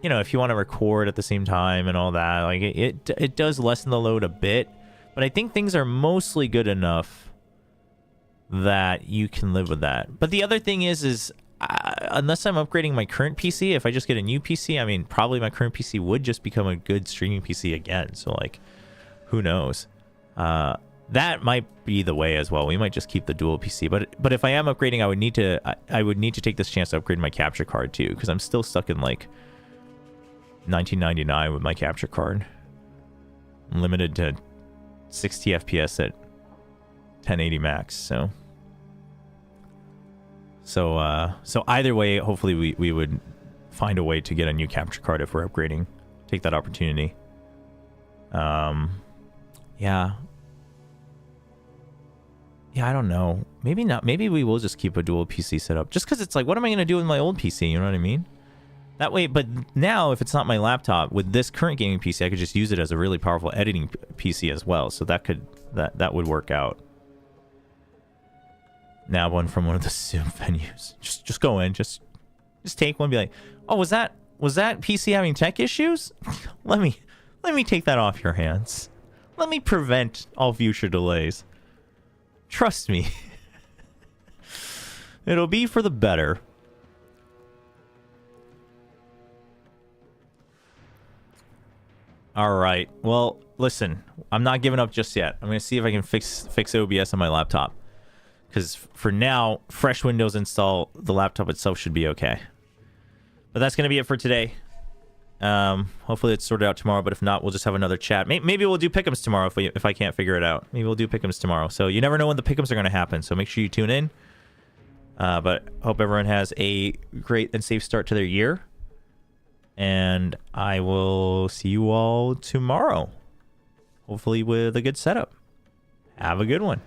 you know, if you want to record at the same time and all that, like it does lessen the load a bit. But I think things are mostly good enough that you can live with that. But the other thing is unless I'm upgrading my current PC, if I just get a new PC, I mean, probably my current PC would just become a good streaming PC again. So like, who knows? That might be the way as well. We might just keep the dual PC. But if I am upgrading, I would need to take this chance to upgrade my capture card too, because I'm still stuck in like 1999 with my capture card. I'm limited to 60 FPS at 1080 max. So either way, hopefully we would find a way to get a new capture card if we're upgrading. Take that opportunity. Yeah, I don't know. Maybe not. Maybe we will just keep a dual PC setup. Just because it's like, what am I going to do with my old PC? You know what I mean? That way, but now if it's not my laptop, with this current gaming PC, I could just use it as a really powerful editing PC as well. So that would work out. Now one from one of the Zoom venues. Just go in. Just take one. Be like, oh, was that PC having tech issues? Let me take that off your hands. Let me prevent all future delays. Trust me. It'll be for the better. All right. Well, listen, I'm not giving up just yet. I'm going to see if I can fix OBS on my laptop. Because for now, fresh Windows install, the laptop itself should be okay. But that's going to be it for today. Hopefully it's sorted out tomorrow, but if not, we'll just have another chat. Maybe we'll do pickems tomorrow if I can't figure it out. Maybe we'll do pickems tomorrow. So you never know when the pickems are going to happen, so make sure you tune in. But hope everyone has a great and safe start to their year. And I will see you all tomorrow. Hopefully with a good setup. Have a good one.